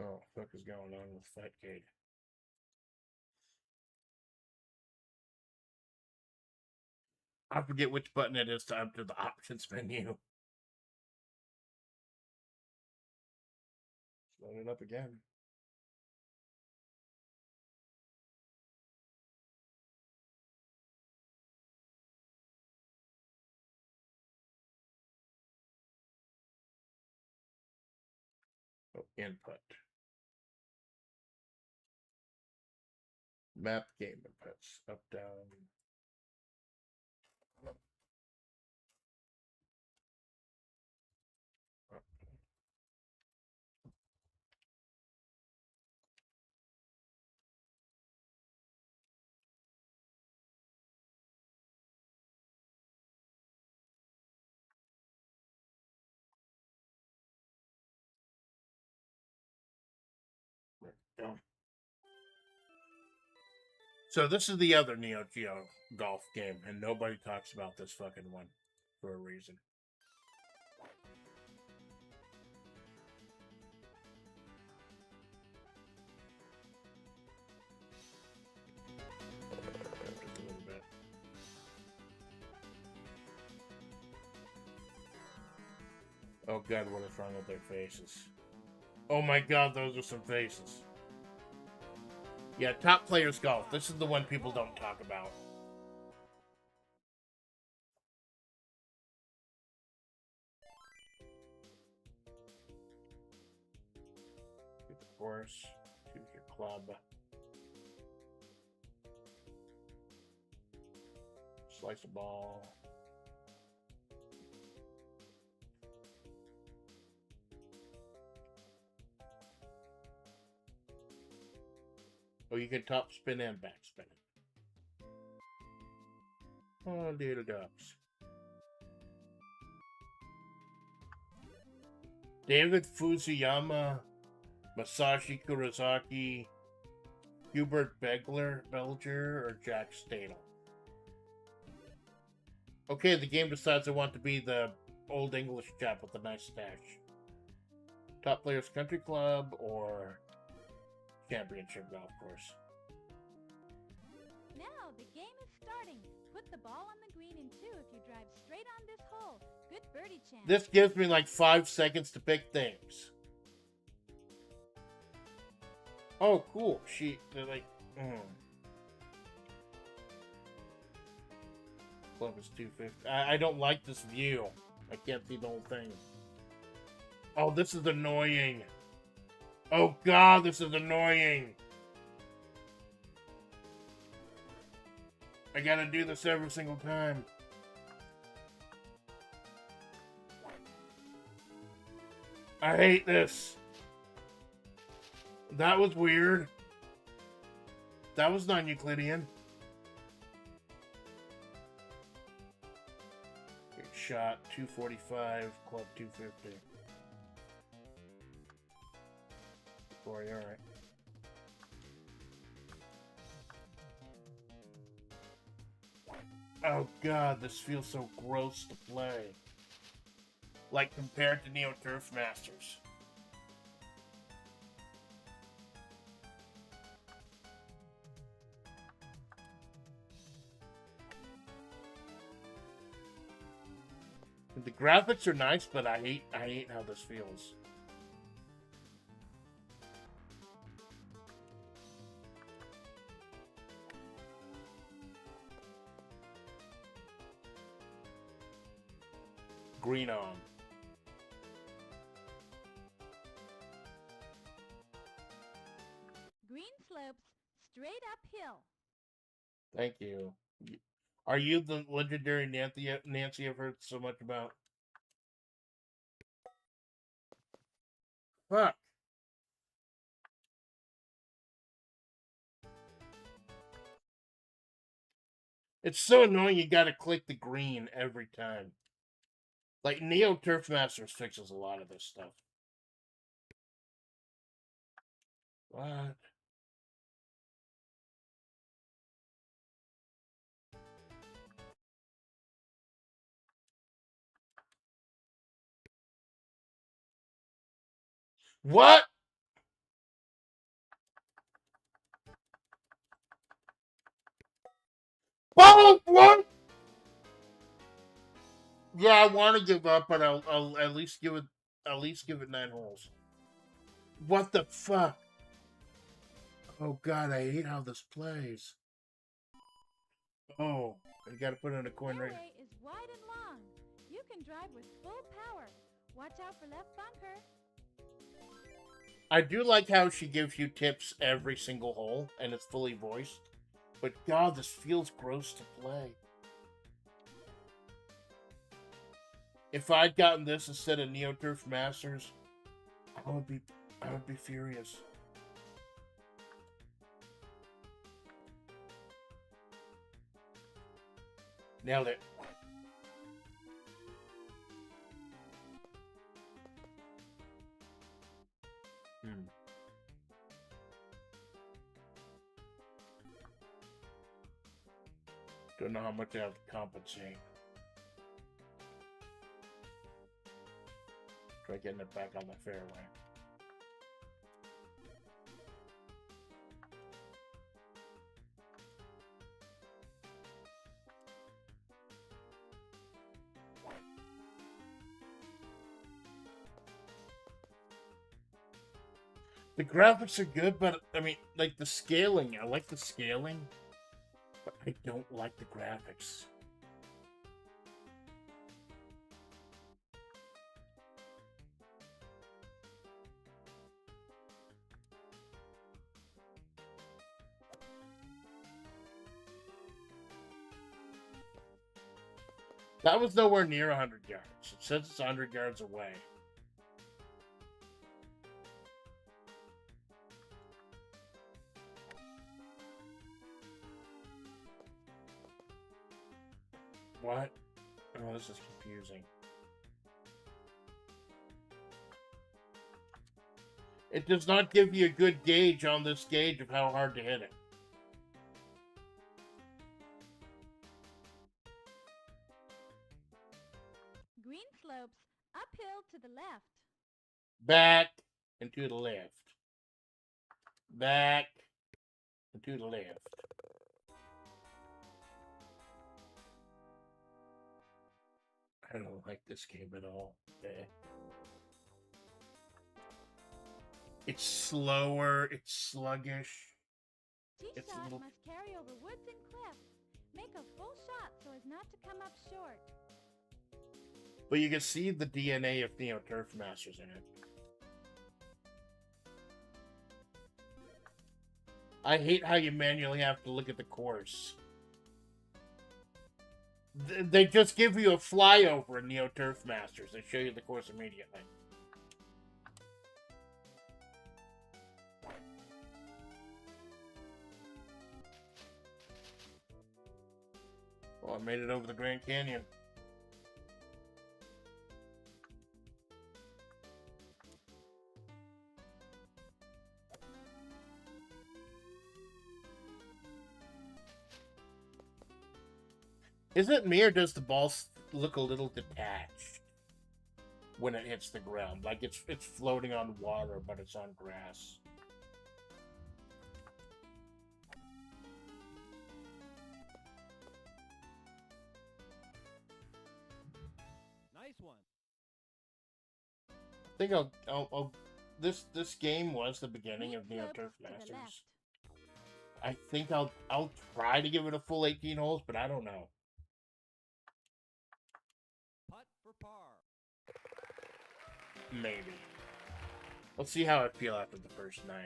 Oh, what is going on with Fatcade? I forget which button it is to enter the options menu. Load it up again. Oh, input. Map game inputs. Up, down. Up. Down. So this is the other neo-geo golf game, and nobody talks about this fucking one for a reason. Just a little bit. Oh god, what is wrong with their faces? Oh my god, those are some faces. Yeah, Top Players Golf. This is the one people don't talk about. Get the course. Choose your club. Slice the ball. Oh, you can top spin and back spin it. Oh, little ducks. David Fusuyama, Masashi Kurosaki, Hubert Belger, or Jack Stadel. Okay, the game decides I want to be the old English chap with a nice stash. Top Players Country Club or Championship Golf Course. Now the game is starting. Put the ball on the green in 2 if you drive straight on this hole. Good birdie chance. This gives me like 5 seconds to pick things. Oh, cool. They're like, Club is 250. I don't like this view. I can't see the whole thing. Oh, this is annoying. Oh god, this is annoying. I gotta do this every single time. I hate this. That was weird. That was non-Euclidean. Good shot, 245, club 250. Corey, alright. Oh god, this feels so gross to play. Like compared to Neo Turf Masters. The graphics are nice, but I hate how this feels. Green on. Green slopes straight uphill. Thank you. Are you the legendary Nancy I've heard so much about? Fuck. It's so annoying you gotta click the green every time. Like, Neo Turf Masters fixes a lot of this stuff. What? What? Oh, what? Yeah, I want to give up, but I'll at least give it 9 holes. What the fuck? Oh god, I hate how this plays. Oh, I gotta put in a coin right. Fairway is wide and long. You can drive with full power. Watch out for left bunker. I do like how she gives you tips every single hole, and it's fully voiced. But god, this feels gross to play. If I'd gotten this instead of Neo Turf Masters, I would be furious. Nailed it. Don't know how much I have to compensate. Try getting it back on the fairway. The graphics are good, but I mean, like the scaling. I like the scaling, but I don't like the graphics. That was nowhere near 100 yards. It says it's 100 yards away. What? Oh, this is confusing. It does not give you a good gauge on this gauge of how hard to hit it. Green slopes uphill to the left. Back and to the left. Back and to the left. I don't like this game at all. It's slower, it's sluggish. Tee It's a shot little- must carry over woods and cliffs. Make a full shot so as not to come up short. But you can see the DNA of Neo Turf Masters in it. I hate how you manually have to look at the course. They just give you a flyover in Neo Turf Masters. They show you the course immediately. Well, I made it over the Grand Canyon. Is it me, or does the ball look a little detached when it hits the ground? Like it's floating on water, but it's on grass. Nice one. I think I'll this game was the beginning Green of Neo slopes Turf to the Masters. left. I think I'll try to give it a full 18 holes, but I don't know. Putt for par. Maybe. Let's see how I feel after the first 9.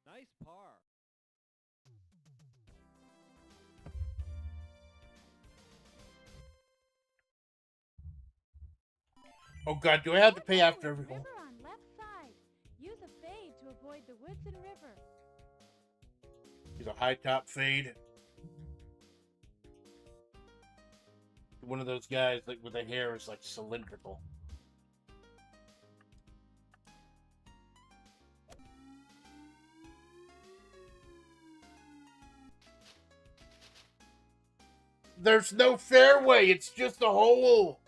Nice par. Oh god, do I have to pay Watch out after every with hole? river on left side. Use a fade to avoid the woods and river. He's a high top fade. One of those guys like with the hair is like cylindrical. There's no fairway, it's just a hole.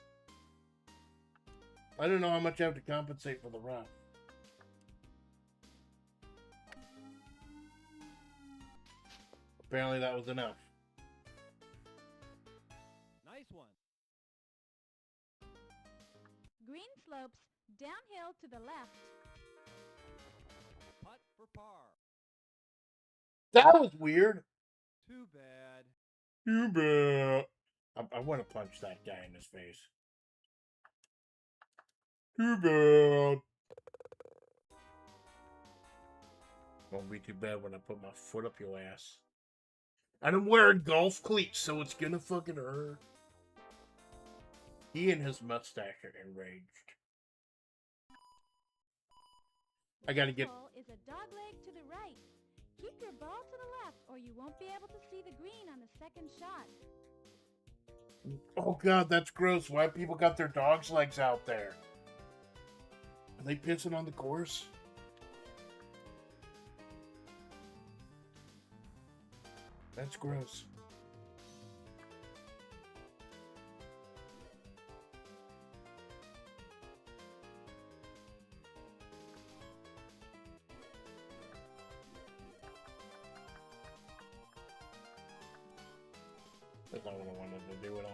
I don't know how much I have to compensate for the rough. Apparently that was enough. Nice one. Green slopes downhill to the left. That was weird. Too bad. Too bad. I want to punch that guy in his face. Too bad. Won't be too bad when I put my foot up your ass. And I'm wearing golf cleats, so it's gonna fucking hurt. He and his mustache are enraged. I gotta get... Ball is a dog leg to the right. Keep your ball to the left, or you won't be able to see the green on the second shot. Oh god, that's gross. Why people got their dog's legs out there? Are they pissing on the course? That's gross. That's not what I wanted to do at all.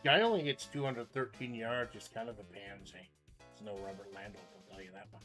Guy only hits 213 yards, just kind of a pansy. There's no Robert Landau, I'll tell you that one.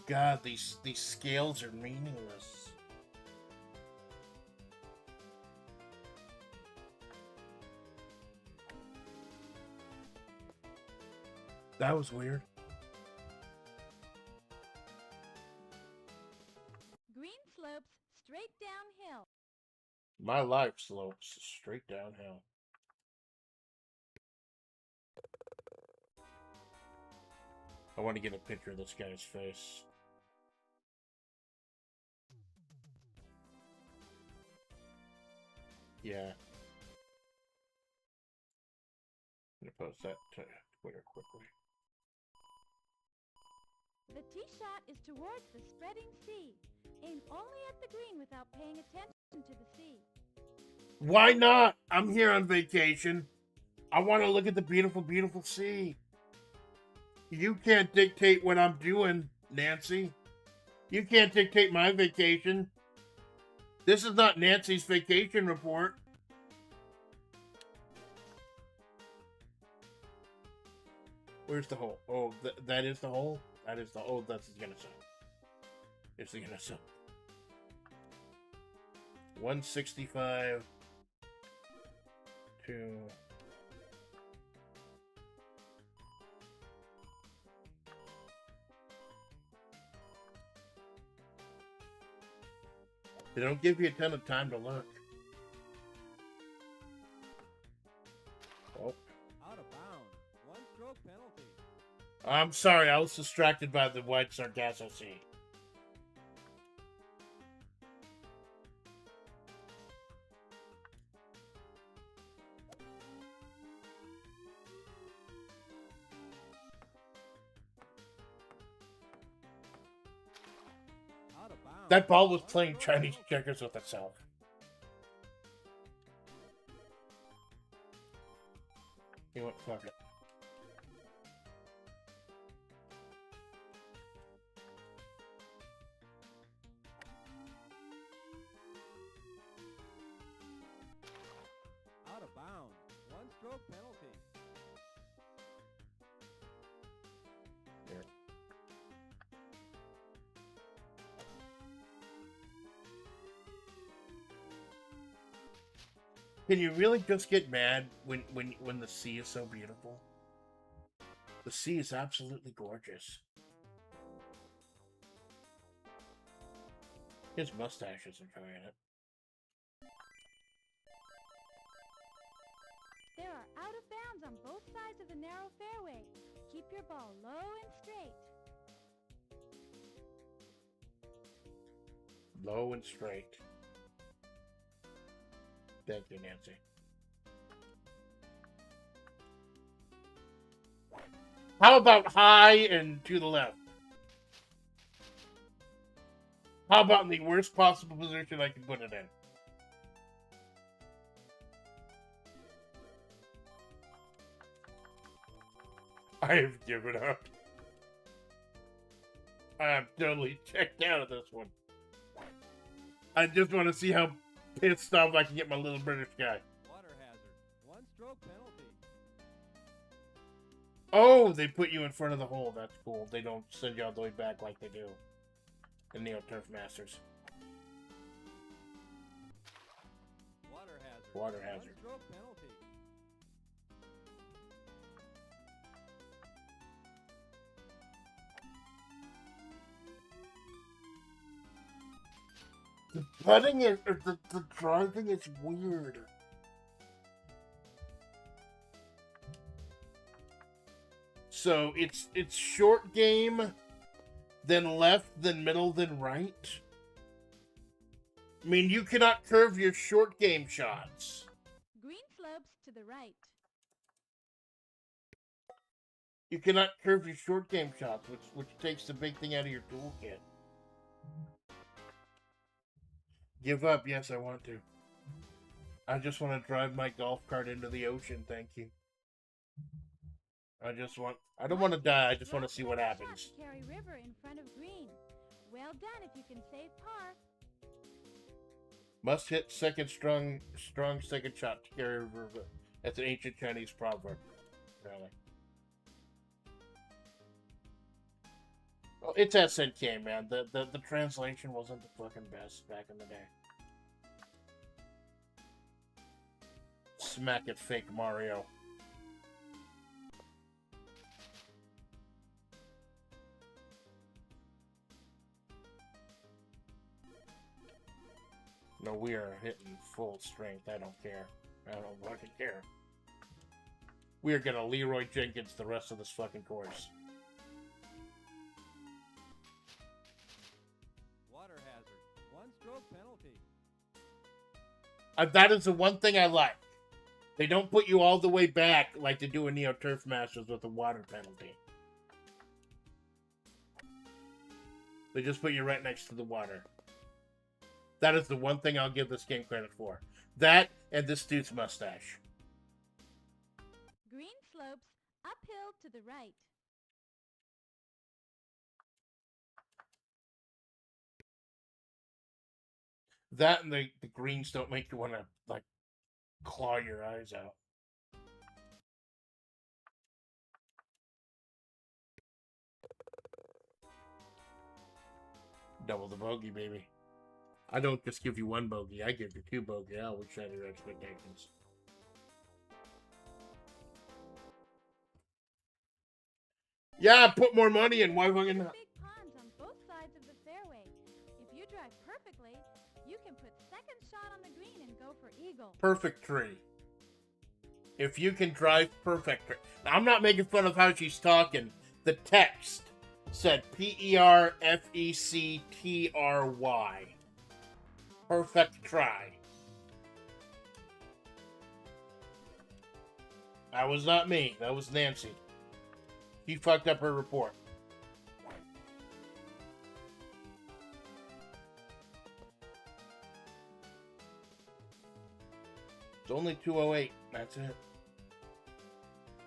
God, these scales are meaningless. That was weird. Green slopes straight downhill. My life slopes straight downhill. I want to get a picture of this guy's face. Yeah. I'm gonna post that to Twitter quickly. The tee shot is towards the spreading sea. Aim only at the green without paying attention to the sea. Why not? I'm here on vacation. I want to look at the beautiful, beautiful sea. You can't dictate what I'm doing, Nancy. You can't dictate my vacation. This is not Nancy's vacation report. Where's the hole? Oh, that is the hole? That is the hole. That's the gonna sell. It's the gonna sell. 165 to... They don't give you a ton of time to look. Oh. Out of bounds. One stroke penalty. I'm sorry, I was distracted by the white Sargasso Sea. Out of bounds. That ball was One playing stroke Chinese penalty. checkers with itself. You know what? Fuck it. Out of bounds. One stroke penalty. Here. Can you really just get mad when the sea is so beautiful? The sea is absolutely gorgeous. His mustache isn't carrying it. There are out of bounds on both sides of the narrow fairway. Keep your ball low and straight. Low and straight. Thank you, Nancy. How about high and to the left? How about in the worst possible position I can put it in? I have given up. I'm totally checked out of this one. I just want to see how pissed off I can get my little British guy. Water hazard. 1 stroke penalty. Oh, they put you in front of the hole. That's cool. They don't send you all the way back like they do in Neo-Turf Masters. Water hazard. Water 1 hazard. stroke penalty. The putting is, or the driving is weird. So it's short game, then left, then middle, then right. I mean, you cannot curve your short game shots. Green slopes to the right. You cannot curve your short game shots, which takes the big thing out of your toolkit. Give up, yes, I want to. I just want to drive my golf cart into the ocean, thank you. I don't want to die, I just want to see what happens. Carry river in front of green. Well done if you can save par. Must hit second strong second shot to carry river. That's an ancient Chinese proverb. Really. Well, it's SNK, man. The translation wasn't the fucking best back in the day. Smack it, fake Mario. No, we are hitting full strength. I don't care. I don't fucking care. We are gonna Leroy Jenkins the rest of this fucking course. Water hazard. 1 stroke penalty. That is the one thing I like. They don't put you all the way back like they do in Neo-Turf Masters with a water penalty. They just put you right next to the water. That is the one thing I'll give this game credit for. That and this dude's mustache. Green slopes uphill to the right. That and the greens don't make you want to, like, claw your eyes out. Double the bogey, baby. I don't just give you one bogey, I give you 2 bogey. I always shatter your expectations. Yeah, put more money in. Why fucking not? Big ponds on both sides of the fairway. If you drive perfectly, you can put second shot on the green and go for eagle. Perfect tree. If you can drive perfect tree. Now, I'm not making fun of how she's talking. The text said Perfectry. Perfect try. That was not me. That was Nancy. She fucked up her report. It's only 208. That's it.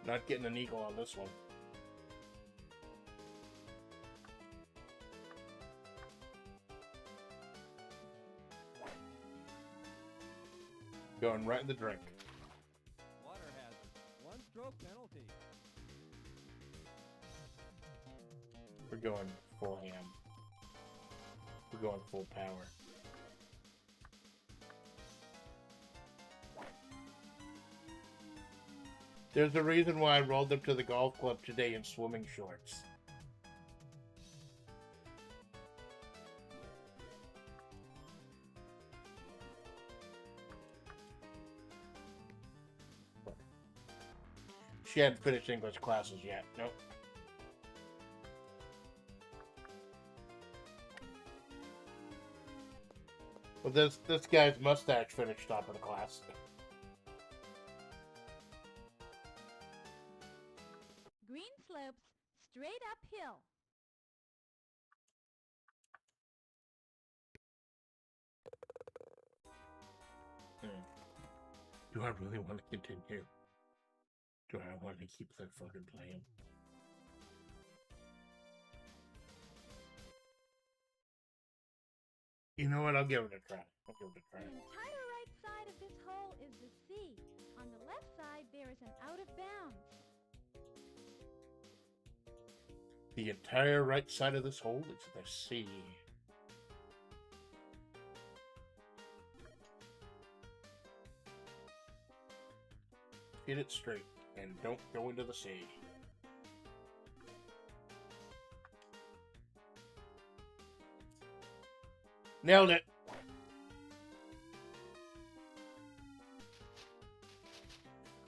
Not getting an eagle on this one. Going right in the drink. Water hazard. 1 stroke penalty. We're going full ham. We're going full power. There's a reason why I rolled up to the golf club today in swimming shorts. She hadn't finished English classes yet. Nope. Well, this guy's mustache finished top of the class. Green slopes shill. Do I really want to continue? Do I want to keep that fucking playing? You know what? I'll give it a try. The entire right side of this hole is the sea. On the left side, there is an out of bounds. The entire right side of this hole is the sea. Get it straight and don't go into the sea. Nailed it.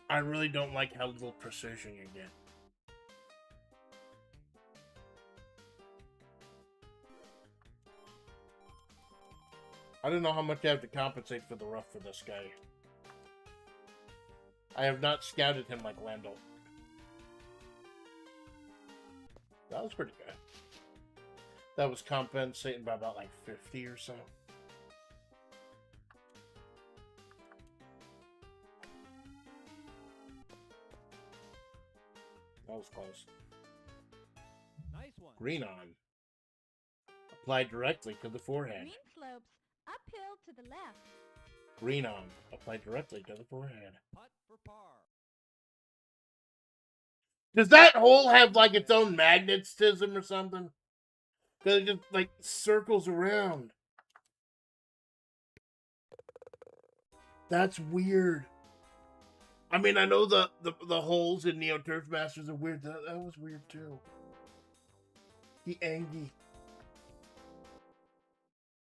I really don't like how little precision you get. I don't know how much I have to compensate for the rough for this guy. I have not scouted him like Lando. That was pretty good. That was compensating by about like 50 or so. That was close. Nice one. Green on. Applied directly to the forehead. Green slopes uphill to the left. Green on. Applied directly to the forehead. Putt for par. Does that hole have like its own magnetism or something? Because it just like circles around. That's weird. I mean, I know the holes in Neo Turf Masters are weird. That was weird too. He angry.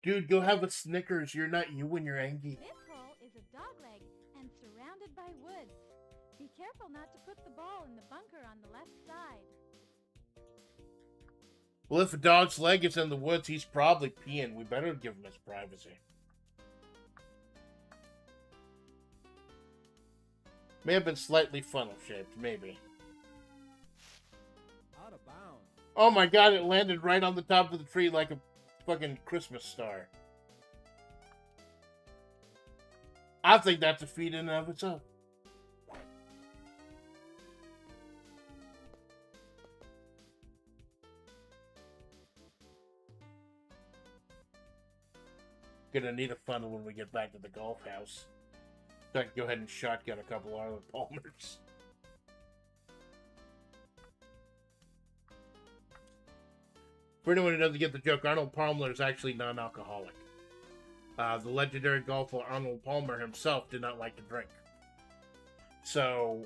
Dude, go have a Snickers. You're not you when you're angry. This hole is a dogleg and surrounded by woods. Be careful not to put the ball in the bunker on the left side. Well, if a dog's leg is in the woods, he's probably peeing. We better give him his privacy. May have been slightly funnel-shaped, maybe. Out of bounds. Oh my god, it landed right on the top of the tree like a fucking Christmas star. I think that's a feat in and of itself. Gonna need a funnel when we get back to the golf house. So I can go ahead and shotgun a couple Arnold Palmers. For anyone who doesn't get the joke, Arnold Palmer is actually non-alcoholic. The legendary golfer Arnold Palmer himself did not like to drink. So,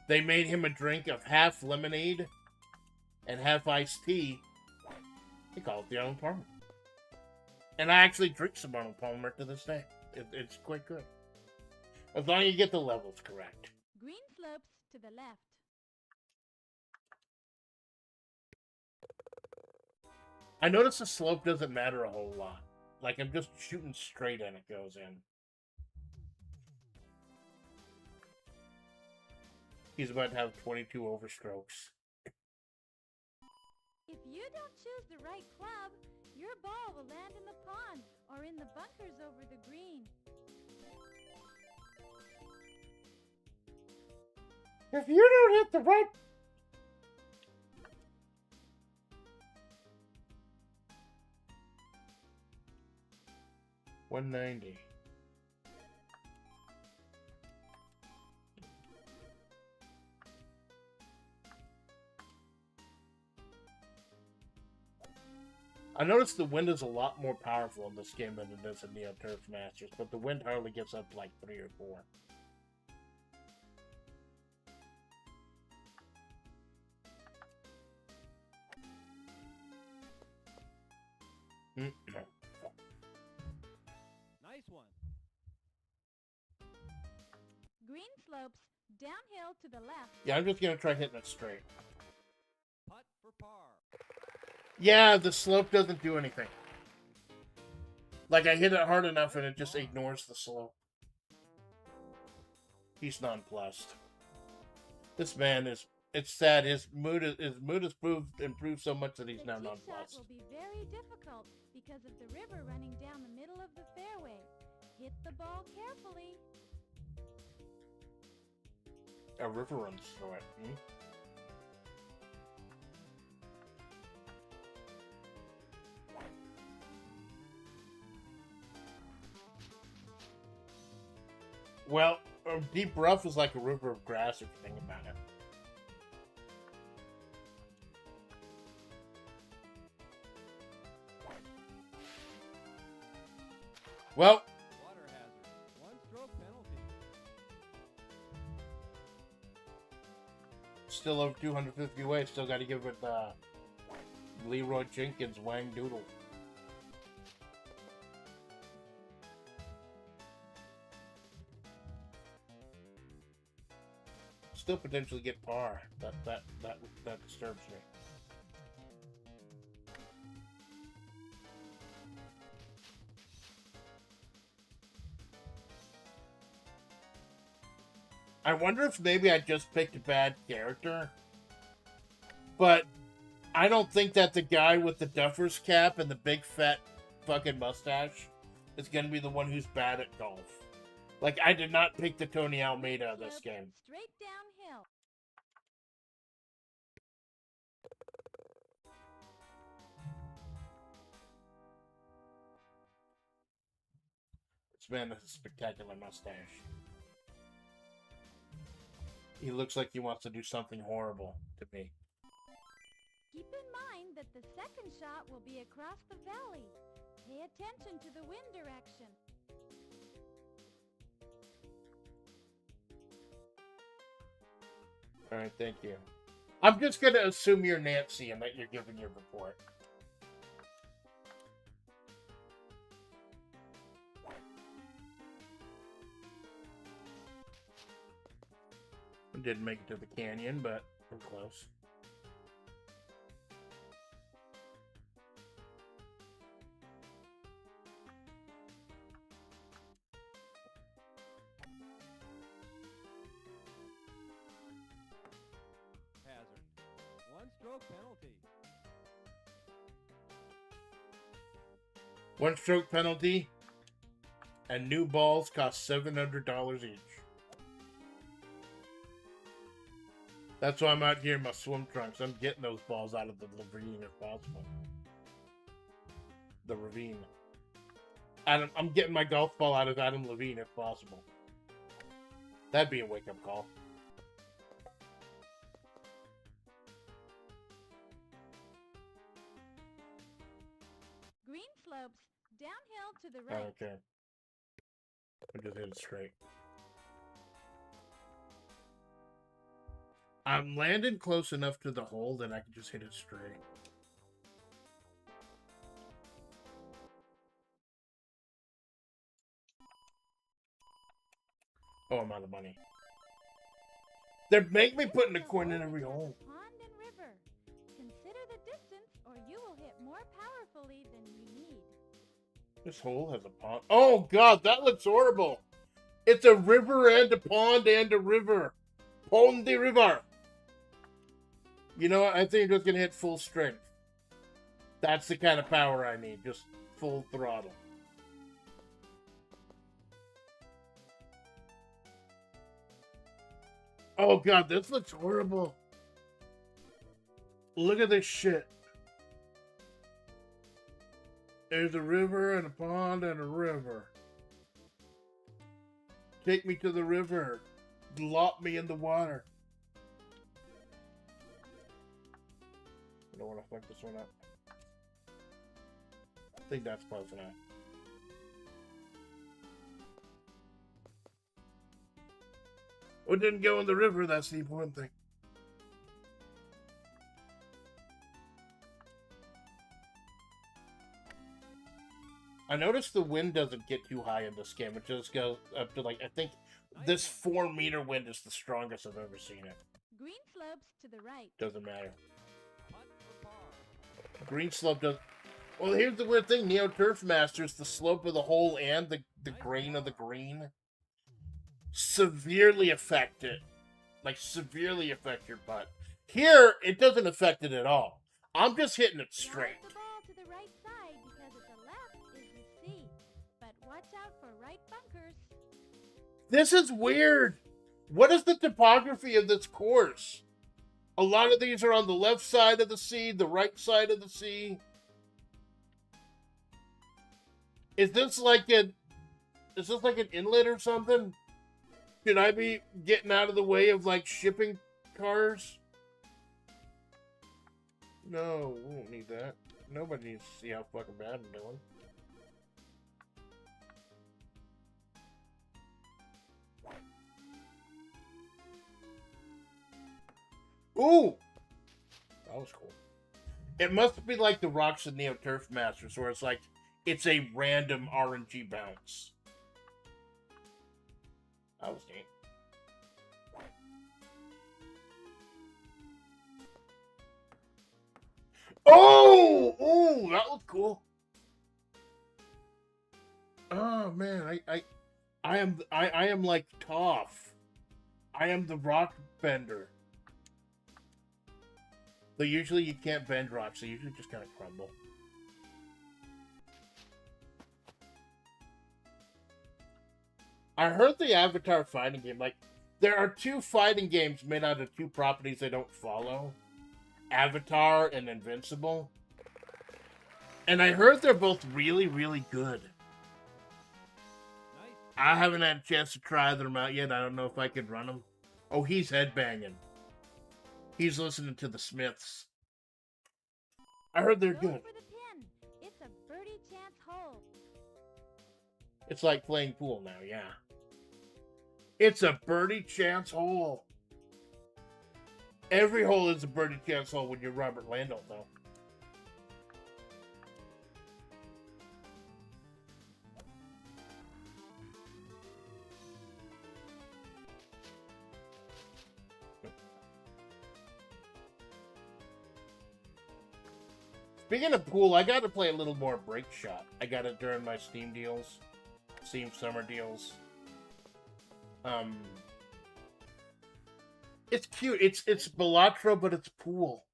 they made him a drink of half lemonade and half iced tea. They call it the Arnold Palmer. And I actually drink some Arnold Palmer to this day. It's quite good. As long as you get the levels correct. Green slopes to the left. I notice the slope doesn't matter a whole lot. Like, I'm just shooting straight and it goes in. He's about to have 22 overstrokes. If you don't choose the right club, your ball will land in the pond or in the bunkers over the green. If you don't hit the right... $190. I noticed the wind is a lot more powerful in this game than it is in Neo Turf Masters, but the wind hardly gets up to like 3 or 4. Nice one. Green slopes downhill to the left. Yeah, I'm just gonna try hitting it straight. Putt for par. Yeah, the slope doesn't do anything. Like, I hit it hard enough and it just ignores the slope. He's nonplussed. This man is It's sad. His mood has improved so much that he's The now tee shot nonplussed. will be very difficult because of the river running down the middle of the fairway. Hit the ball carefully. A river runs through it. Well, a deep rough is like a river of grass if you think about it. Well, Water hazard. One stroke penalty. still over 250 away. Still got to give it Leroy Jenkins Wang Doodle. Still potentially get par. That disturbs me. I wonder if maybe I just picked a bad character. But I don't think that the guy with the duffer's cap and the big fat fucking mustache is going to be the one who's bad at golf. Like, I did not pick the Tony Almeida of this Slope game. Straight downhill. This man has a spectacular mustache. He looks like he wants to do something horrible to me. Keep in mind that the second shot will be across the valley. Pay attention to the wind direction. Alright, thank you. I'm just going to assume you're Nancy and that you're giving your report. I didn't make it to the canyon, but we're close. Hazard. One stroke penalty. One stroke penalty, and new balls cost $700 each. That's why I'm out here in my swim trunks. I'm getting those balls out of the ravine if possible. The ravine. I'm getting my golf ball out of Adam Levine if possible. That'd be a wake-up call. Green slopes downhill to the right. Okay. I just hit it straight. I'm landing close enough to the hole that I can just hit it straight. Oh, I'm out of money. They make me put in a coin in every hole. Pond and river. Consider the distance or you will hit more powerfully than you need. This hole has a pond. Oh, God, that looks horrible. It's a river and a pond and a river. Pond the river. You know what? I think I'm just going to hit full strength. That's the kind of power I need. Just full throttle. Oh, God, this looks horrible. Look at this shit. There's a river and a pond and a river. Take me to the river. Lop me in the water. I don't want to fuck this one up. I think that's close enough. Well, it didn't go in the river, that's the important thing. I noticed the wind doesn't get too high in this game. It just goes up to, like, I think this 4-meter wind is the strongest I've ever seen it. Green slopes to the right. Doesn't matter. Putt for par. Green slope does. Well, here's the weird thing. Neo Turf Masters, the slope of the hole and the grain of the green severely affect it. Like, severely affect your putt. Here, it doesn't affect it at all. I'm just hitting it straight. Drive the ball to the right side because at the left is the sea. But watch out for right bunkers. This is weird. What is the topography of this course? A lot of these are on the left side of the sea, the right side of the sea. Is this like an inlet or something? Should I be getting out of the way of like shipping cars? No, we don't need that. Nobody needs to see how fucking bad I'm doing. Ooh! That was cool. It must be like the rocks in Neo Turf Masters, where it's like, it's a random RNG bounce. That was neat. Oh! Oh, that was cool. Oh man, I am like Toph. I am the rock bender. Though usually you can't bend rocks, they usually just kind of crumble. I heard the Avatar fighting game, like, there are two fighting games made out of two properties they don't follow. Avatar and Invincible. And I heard they're both really, really good. Nice. I haven't had a chance to try them out yet. I don't know if I could run them. Oh, he's headbanging. He's listening to the Smiths. I heard they're Go good. for the pin. It's a birdie chance hole. It's like playing pool now, yeah. It's a birdie chance hole. Every hole is a birdie chance hole when you're Robert Landau, though. Speaking of pool, I got to play a little more Break Shot. I got it during my Steam deals. Steam summer deals. It's cute. It's Balatro, but it's pool.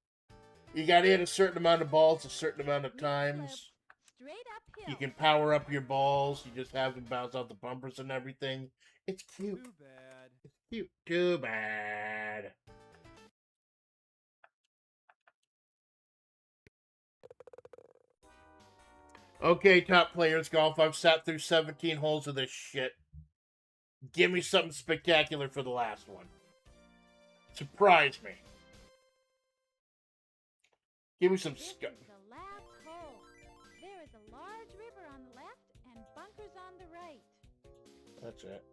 You gotta hit a certain amount of balls a certain amount of times. Straight uphill. You can power up your balls. You just have them bounce off the bumpers and everything. It's cute. Too bad. It's cute. Too bad. Okay, Top Players Golf. I've sat through 17 holes of this shit. Give me something spectacular for the last one. Surprise me. Give me some This is stuff. the last hole. There is a large river on the left and bunkers on the right. That's it.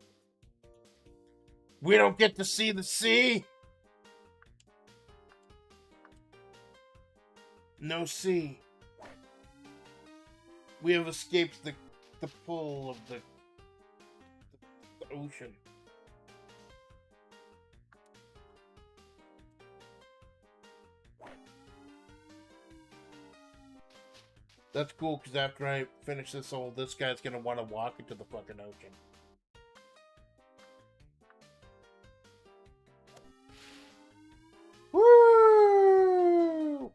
We don't get to see the sea. No sea. We have escaped the pull of the ocean. That's cool, because after I finish this hole, this guy's going to want to walk into the fucking ocean. Woo!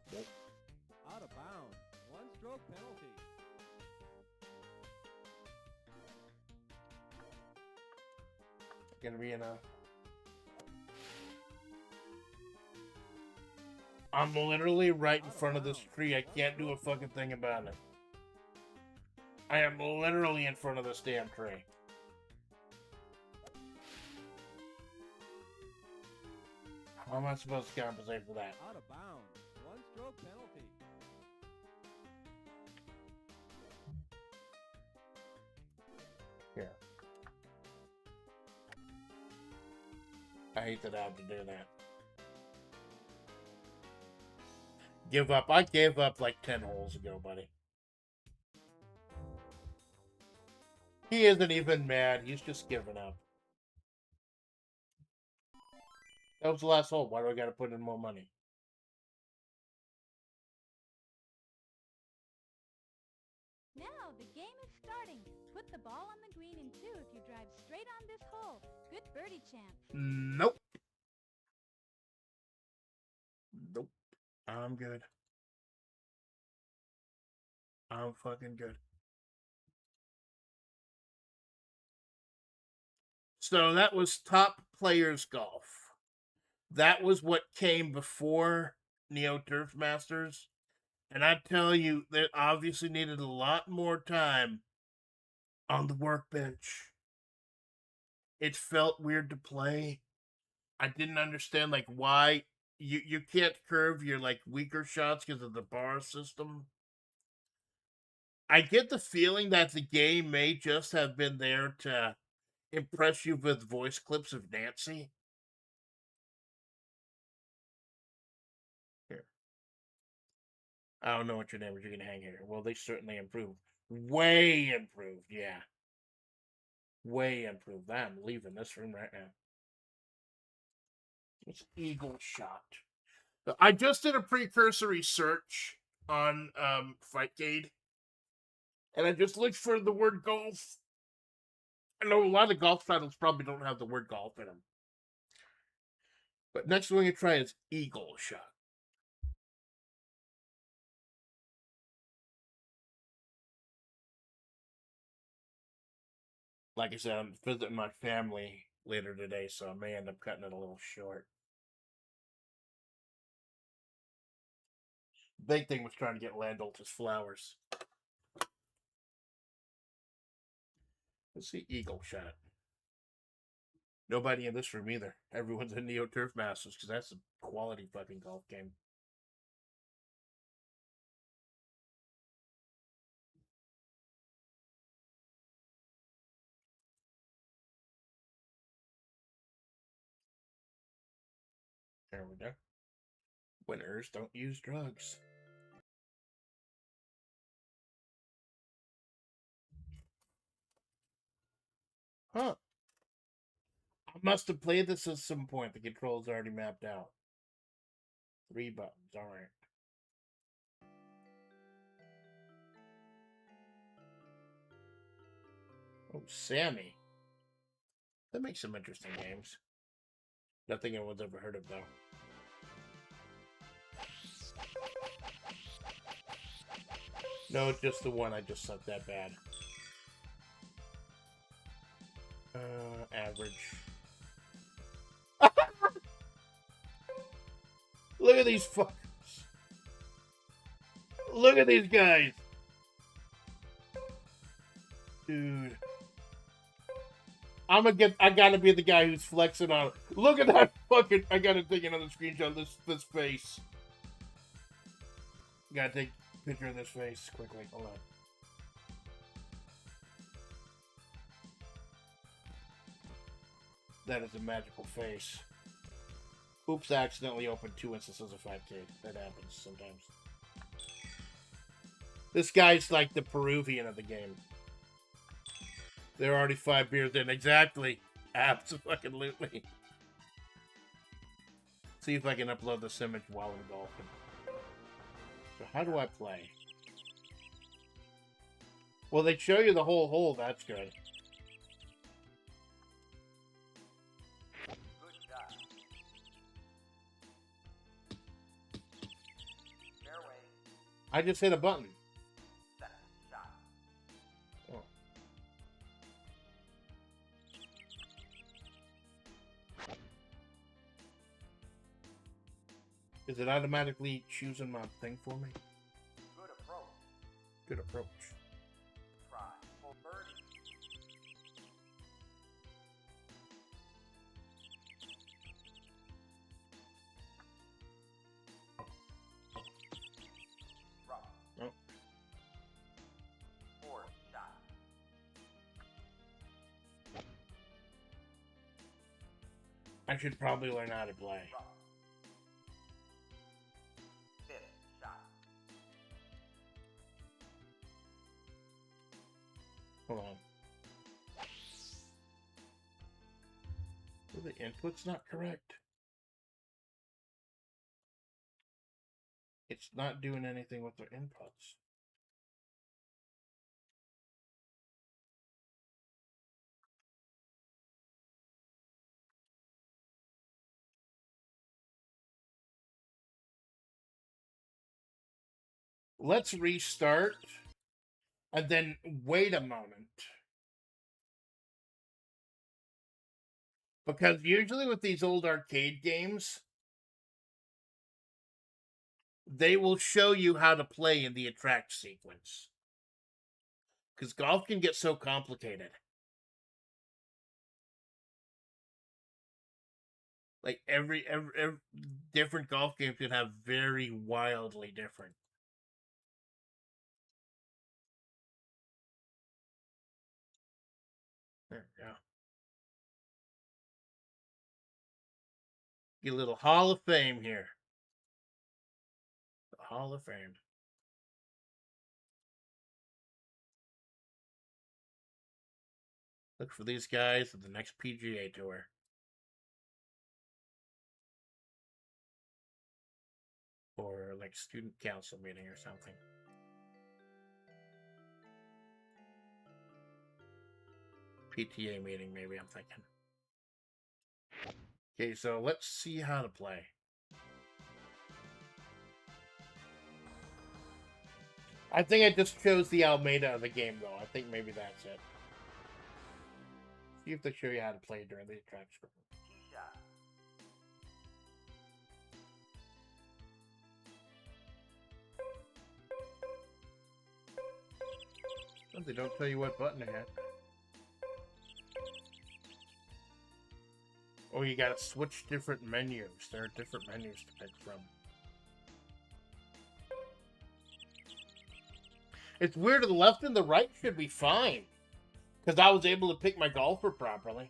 Out of bounds. One stroke penalty. Gonna be enough. I'm literally right in front of this tree. I can't do a fucking thing about it. I am literally in front of this damn tree. How am I supposed to compensate for that? Out of bounds. One stroke penalty. Here. I hate that I have to do that. Give up. I gave up like 10 holes ago, buddy. He isn't even mad. He's just giving up. That was the last hole. Why do I gotta put in more money? Now the game is starting. Put the ball on the green in two if you drive straight on this hole. Good birdie chance. Nope. I'm good. I'm fucking good. So that was Top Players Golf. That was what came before Neo Turf Masters. And I tell you, they obviously needed a lot more time on the workbench. It felt weird to play. I didn't understand like why you can't curve your like weaker shots because of the bar system. I get the feeling that the game may just have been there to impress you with voice clips of Nancy. Here. I don't know what your name is. You're gonna hang here. Well, they certainly improved. Way improved, yeah. Way improved. I'm leaving this room right now. It's Eagle Shot. I just did a precursory search on Fightgate, and I just looked for the word golf. I know a lot of golf titles probably don't have the word golf in them. But next one you try is Eagle Shot. Like I said, I'm visiting my family later today, so I may end up cutting it a little short. Big thing was trying to get Landolph's flowers. Let's see Eagle Shot. Nobody in this room either. Everyone's in Neo Turf Masters because that's a quality fucking golf game. There we go. Winners don't use drugs. Huh. I must have played this at some point. The controls already mapped out. 3 buttons. Alright. Oh, Sammy. That makes some interesting games. Nothing anyone's ever heard of, though. No, just the one. I just sucked that bad. Average. Look at these fuckers. Look at these guys. Dude. I gotta be the guy who's flexing on it. Look at that fucking, I gotta take another screenshot of this face. Gotta take a picture of this face quickly. Hold on. That is a magical face. Oops, I accidentally opened 2 instances of 5K. That happens sometimes. This guy's like the Peruvian of the game. They're already 5 beers in. Exactly. Absolutely. See if I can upload this image while I'm golfing. So how do I play? Well, they show you the whole hole. That's good. I just hit a button. Oh. Is it automatically choosing my thing for me? Good approach. Good approach. Try for birdie. Rough. Nope. Fourth shot. I should probably learn how to play. Rough. Fifth shot. Hold on. Are the input's not correct? It's not doing anything with their inputs. Let's restart. And then wait a moment. Because usually with these old arcade games, they will show you how to play in the attract sequence. Because golf can get so complicated. Like every different golf game can have very wildly different. There we go. Get a little Hall of Fame here. The Hall of Fame. Look for these guys at the next PGA Tour. Or like student council meeting or something. PTA meeting, maybe, I'm thinking. Okay, so let's see how to play. I think I just chose the Almeida of the game, though. I think maybe that's it. See if they show you how to play during the attraction. Tee shot. Oh, they don't tell you what button to hit. Oh, you gotta switch different menus. There are different menus to pick from. It's weird, the left and the right should be fine. Because I was able to pick my golfer properly.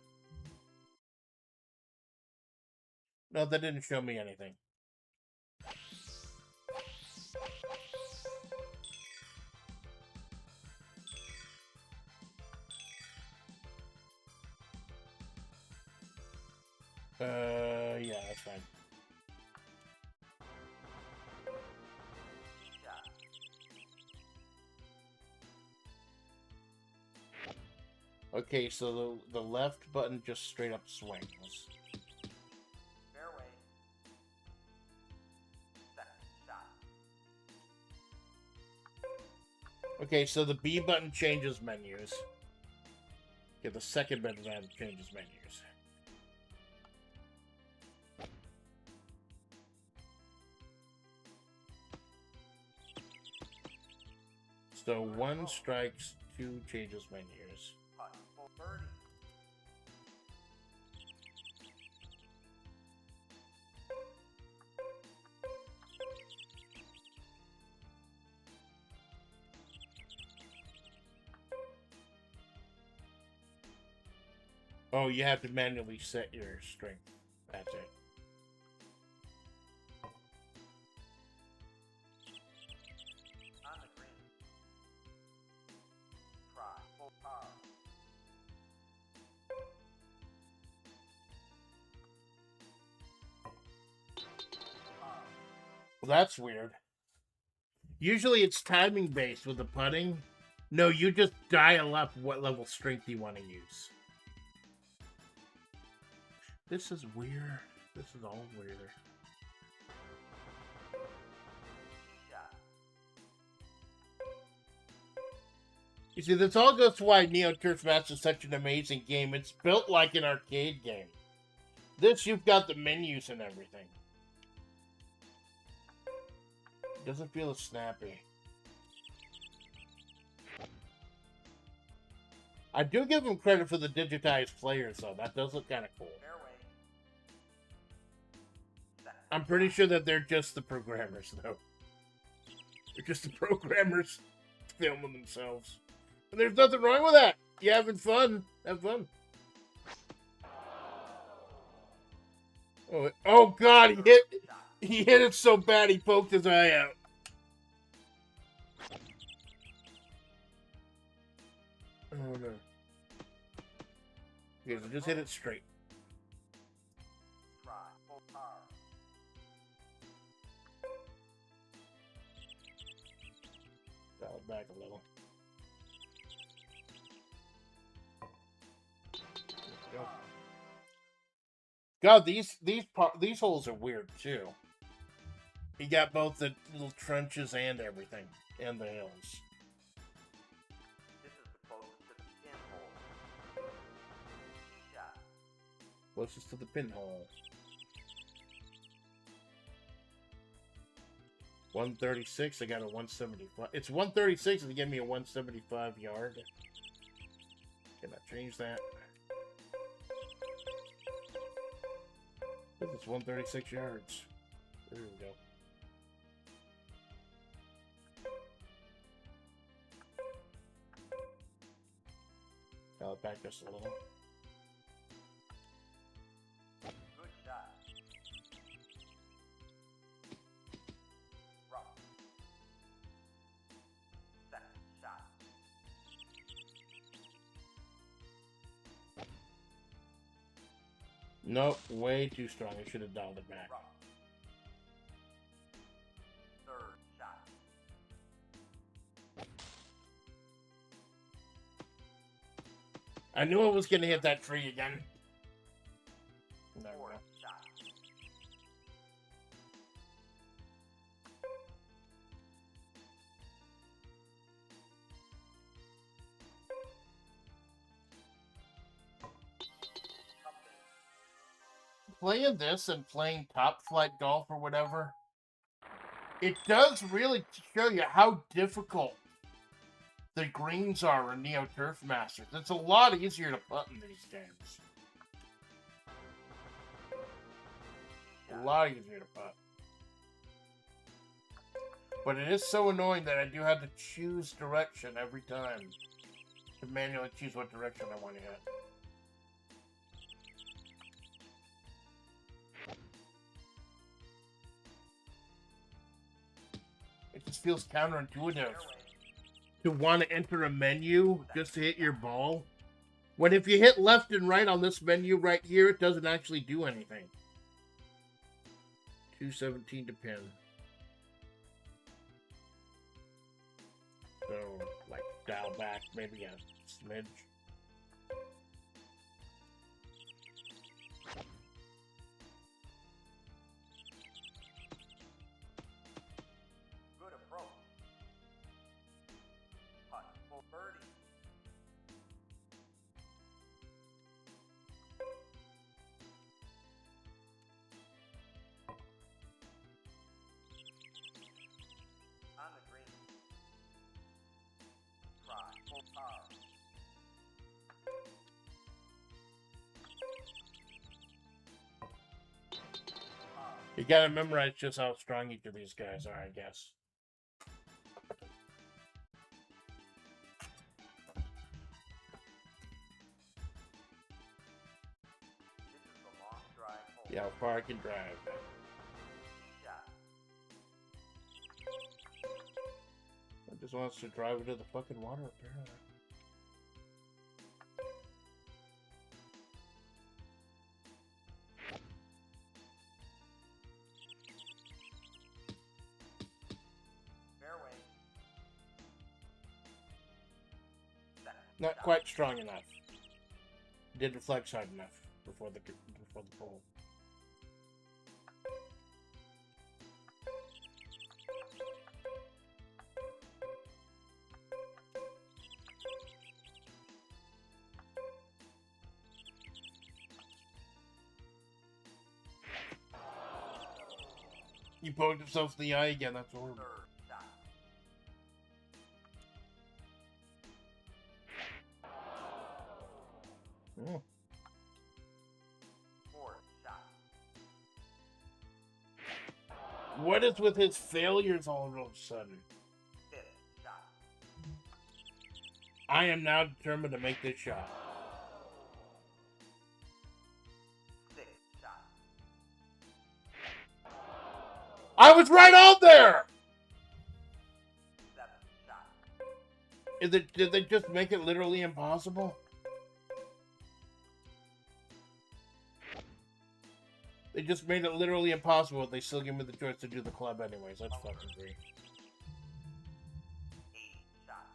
No, that didn't show me anything. Yeah, that's fine. Tee shot. Okay, so the left button just straight up swings. Fairway. Second shot. Okay, so the B button changes menus. Okay, the second button changes menus. So one strikes, two changes menus. Putt for birdie. Oh, you have to manually set your strength. That's it. On the green. Try for par. Par. Well, that's weird. Usually it's timing based with the putting. No, you just dial up what level strength you want to use. This is weird. This is all weirder. Tee shot. You see, this all goes to why Neo Turf Master is such an amazing game. It's built like an arcade game. This, you've got the menus and everything. It doesn't feel as snappy. I do give them credit for the digitized players, though. That does look kind of cool. Fairway. Second I'm pretty sure that they're just the programmers, though. They're just the programmers filming themselves. And there's nothing wrong with that. You having fun? Have fun. Oh God, he hit it so bad he poked his eye out. Oh no. Okay, so just hit it straight. try for par. Dial it back a little. Go. God, these holes are weird too. You got both the little trenches and everything, and the hills. This is the closest to the pinhole. Shot. Closest to the pinhole. 136. I got a 175. It's 136, and they give me a 175 yard. Can I change that? This is 136 yards. There we go. I'll back just a little. Good shot. Rough. Second shot. Nope, way too strong. I should have dialed it back. Rough. Third shot. I knew I was gonna hit that tree again. There we Fourth go. shot. Playing this and playing top flight golf or whatever, it does really show you how difficult the greens are in Neo Turf Masters. It's a lot easier to putt in these games. A lot easier to putt. But it is so annoying that I do have to choose direction every time to manually choose what direction I want to hit. It just feels counterintuitive to want to enter a menu just to hit your ball. When if you hit left and right on this menu right here, it doesn't actually do anything. 217 to pin. So, like, dial back maybe a smidge. Good approach. Putt for birdie. On the green. Try for par. Par. You gotta memorize just how strong each of these guys are, I guess. This is the long drive hole. Yeah, how far I can drive. Shot. I just wants to drive into the fucking water, apparently. Fairway. Second Not shot. quite strong enough. Did reflex hard enough before the pole. You poked yourself in the eye again, that's horrible. Third shot. Oh. Fourth shot. What is with his failures all of a sudden? Fifth shot. I am now determined to make this shot. Sixth shot. I was right on there! Seventh shot. Did they just make it literally impossible? They just made it literally impossible. They still give me the choice to do the club anyways. That's fucking great. Eighth shot.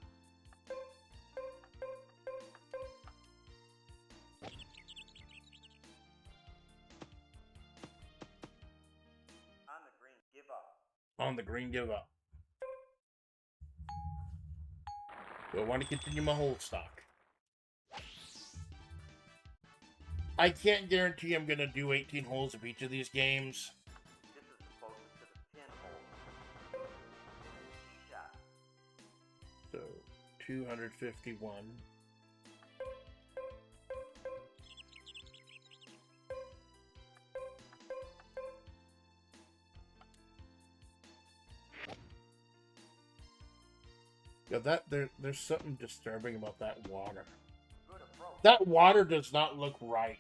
On the green, give up. On the green, give up. Do I want to continue my hold stock? I can't guarantee I'm going to do 18 holes of each of these games. This is the closest to the 10 hole. Shot. So, 251. Yeah, there's something disturbing about that water. Good approach. That water does not look right.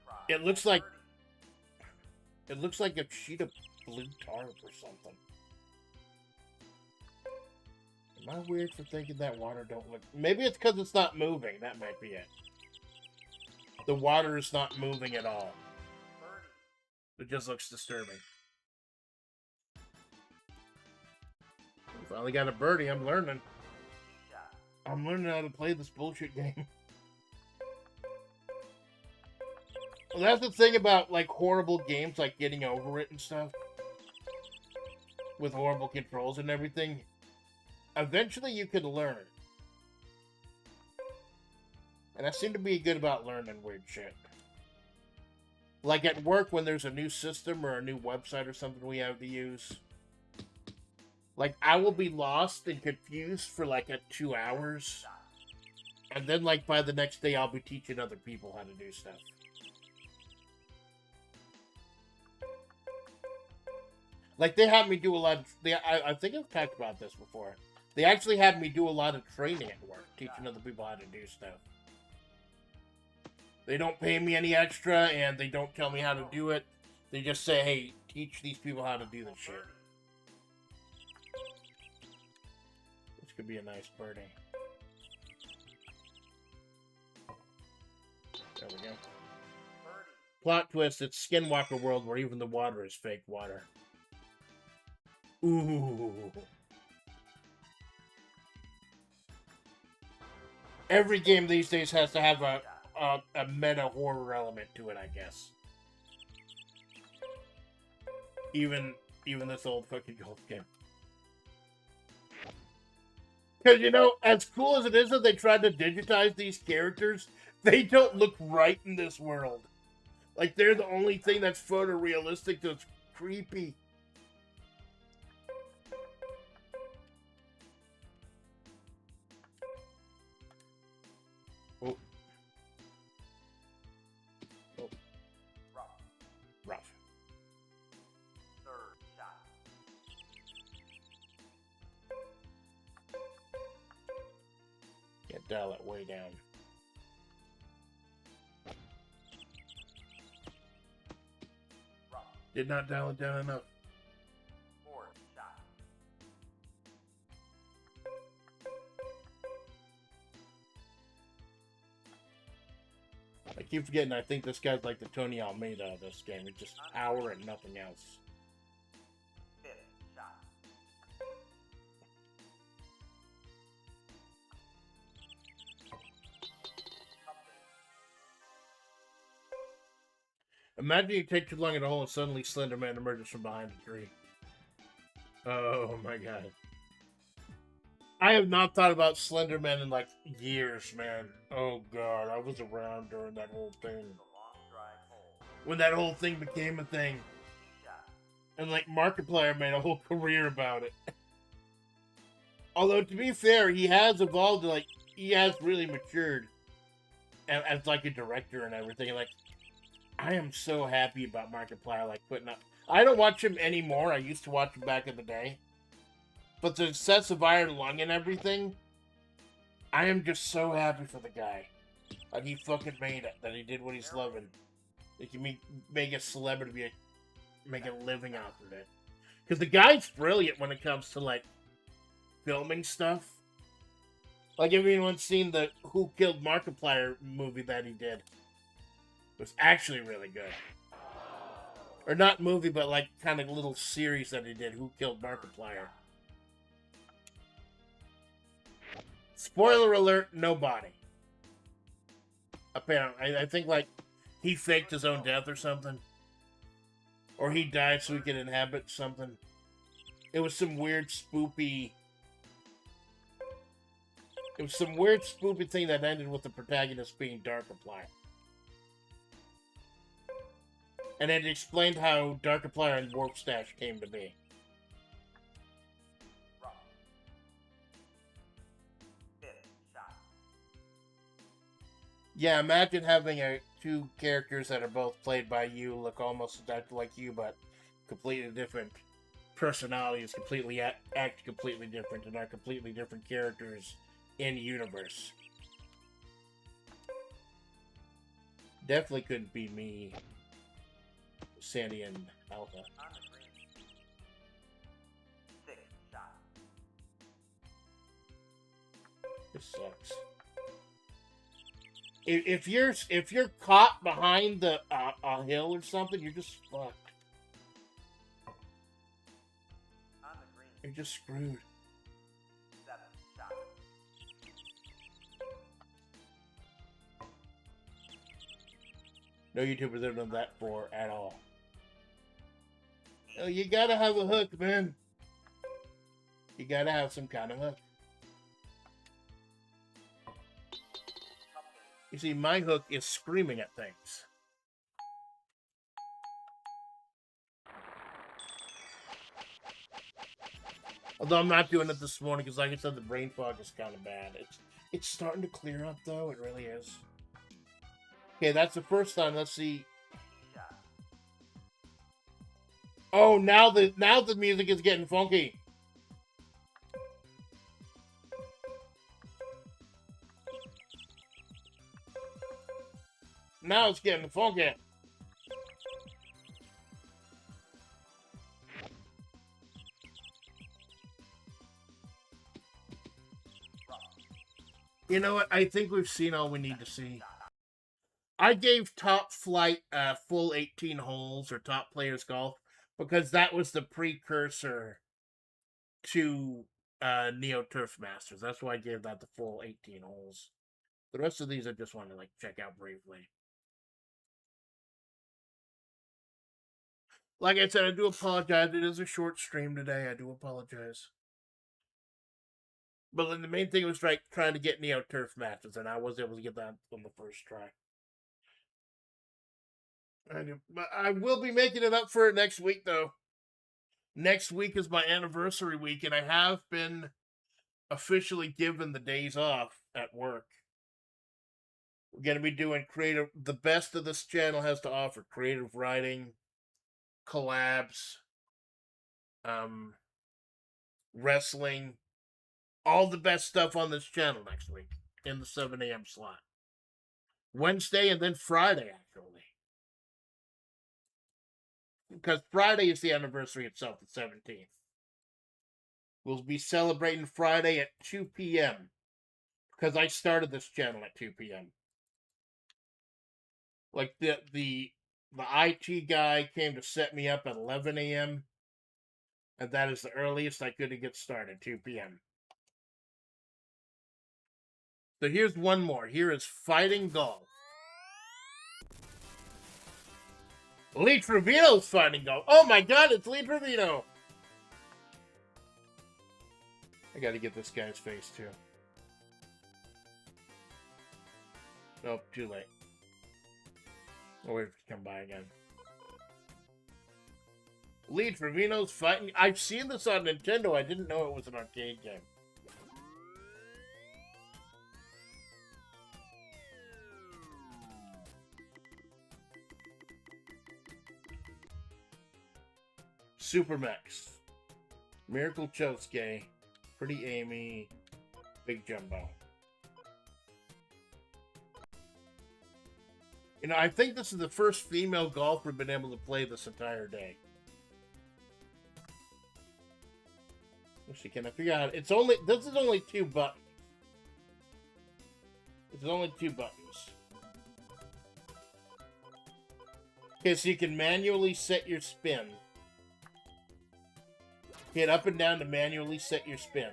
Try. It looks like Birdie. it looks like a sheet of blue tarp or something. Am I weird for thinking that water don't look? Maybe it's because it's not moving. That might be it. The water is not moving at all. Birdie. It just looks disturbing. We finally got a birdie. I'm learning. Shot. I'm learning how to play this bullshit game. Well, that's the thing about like horrible games, like Getting Over It and stuff, with horrible controls and everything. Eventually, you could learn, and I seem to be good about learning weird shit. Like at work, when there's a new system or a new website or something we have to use. Like, I will be lost and confused for, like, 2 hours. And then, like, by the next day, I'll be teaching other people how to do stuff. Like, they had me do a lot of... I think I've talked about this before. They actually had me do a lot of training at work, teaching other people how to do stuff. They don't pay me any extra, and they don't tell me how to do it. They just say, hey, teach these people how to do this shit. Could be a nice birdie. There we go. Plot twist, it's Skinwalker World where even the water is fake water. Ooh. Every game these days has to have a meta horror element to it, I guess. Even this old fucking golf game. Because, you know, as cool as it is that they tried to digitize these characters, they don't look right in this world. Like, they're the only thing that's photorealistic that's creepy. Oh. Oh. Rough. Third shot. Yeah, dial it way down. Rough. Did not dial it down enough. Fourth shot. I keep forgetting, I think this guy's like the Tony Almeida of this game. It's just power and nothing else. Fifth shot. Imagine you take too long in a hole and suddenly Slender Man emerges from behind a tree. Oh my god. I have not thought about Slender Man in like years, man. Oh god, I was around during that whole thing. The long drive hole. When that whole thing became a thing. Shot. And like Markiplier made a whole career about it. Although to be fair, he has evolved, like, he has really matured as like a director and everything. Like, I am so happy about Markiplier, like, putting up... I don't watch him anymore. I used to watch him back in the day. But the success of Iron Lung and everything, I am just so happy for the guy. That he fucking made it. That he did what he's loving. That he can make a celebrity, make a living out of it. Because the guy's brilliant when it comes to, like, filming stuff. Like, if anyone's seen the Who Killed Markiplier movie that he did. It was actually really good. Or not movie, but like kind of little series that he did, Who Killed Markiplier. Spoiler alert, nobody. Apparently, I think like he faked his own death or something. Or he died so he could inhabit something. It was some weird spoopy... It was some weird spoopy thing that ended with the protagonist being Darkiplier. And it explained how Darkiplier and Warp Stash came to be. Wrong. Fifth shot. Yeah, imagine having two characters that are both played by you, look almost exactly like you, but completely different personalities, completely act completely different, and are completely different characters in universe. Definitely couldn't be me, Sandy, and Alpha. On the green. Sixth shot. This sucks. If you're caught behind the a hill or something, you're just fucked. On the green. You're just screwed. Seventh shot. No YouTubers have done that for at all. Oh, you gotta have a hook, man. You gotta have some kind of hook. You see, my hook is screaming at things. Although I'm not doing it this morning because, like I said, the brain fog is kind of bad. It's starting to clear up, though. It really is. Okay, that's the first time. Let's see. Shot. Oh, now the music is getting funky. Now it's getting funky. You know what? I think we've seen all we need to see. I gave Top Flight full 18 holes, or Top Players Golf, because that was the precursor to Neo Turf Masters. That's why I gave that the full 18 holes. The rest of these I just want to check out briefly. Like I said, I do apologize. It is a short stream today. I do apologize. But then the main thing was trying to get Neo Turf Masters, and I was able to get that on the first try. But I will be making it up for it next week, though. Next week is my anniversary week, and I have been officially given the days off at work. We're going to be doing the best of this channel has to offer. Creative writing, collabs, wrestling, all the best stuff on this channel next week in the 7 a.m. slot. Wednesday and then Friday, actually. Because Friday is the anniversary itself, the 17th. We'll be celebrating Friday at 2 p.m. Because I started this channel at 2 p.m. Like the IT guy came to set me up at 11 a.m. And that is the earliest I could get started, 2 p.m. So here's one more. Here is Fighting Golf. Lee Trevino's Fighting Golf. Oh my god, it's Lee Trevino. I gotta get this guy's face too. Nope, too late. I'll wait for it to come by again. Lee Trevino's Fighting... I've seen this on Nintendo. I didn't know it was an arcade game. Super Mechs. Miracle Chosuke. Pretty Amy. Big Jumbo. You know, I think this is the first female golfer been able to play this entire day. Let's see, can I figure out... This is only 2 buttons. This is only 2 buttons. Okay, so you can manually set your spin. Hit up and down to manually set your spin.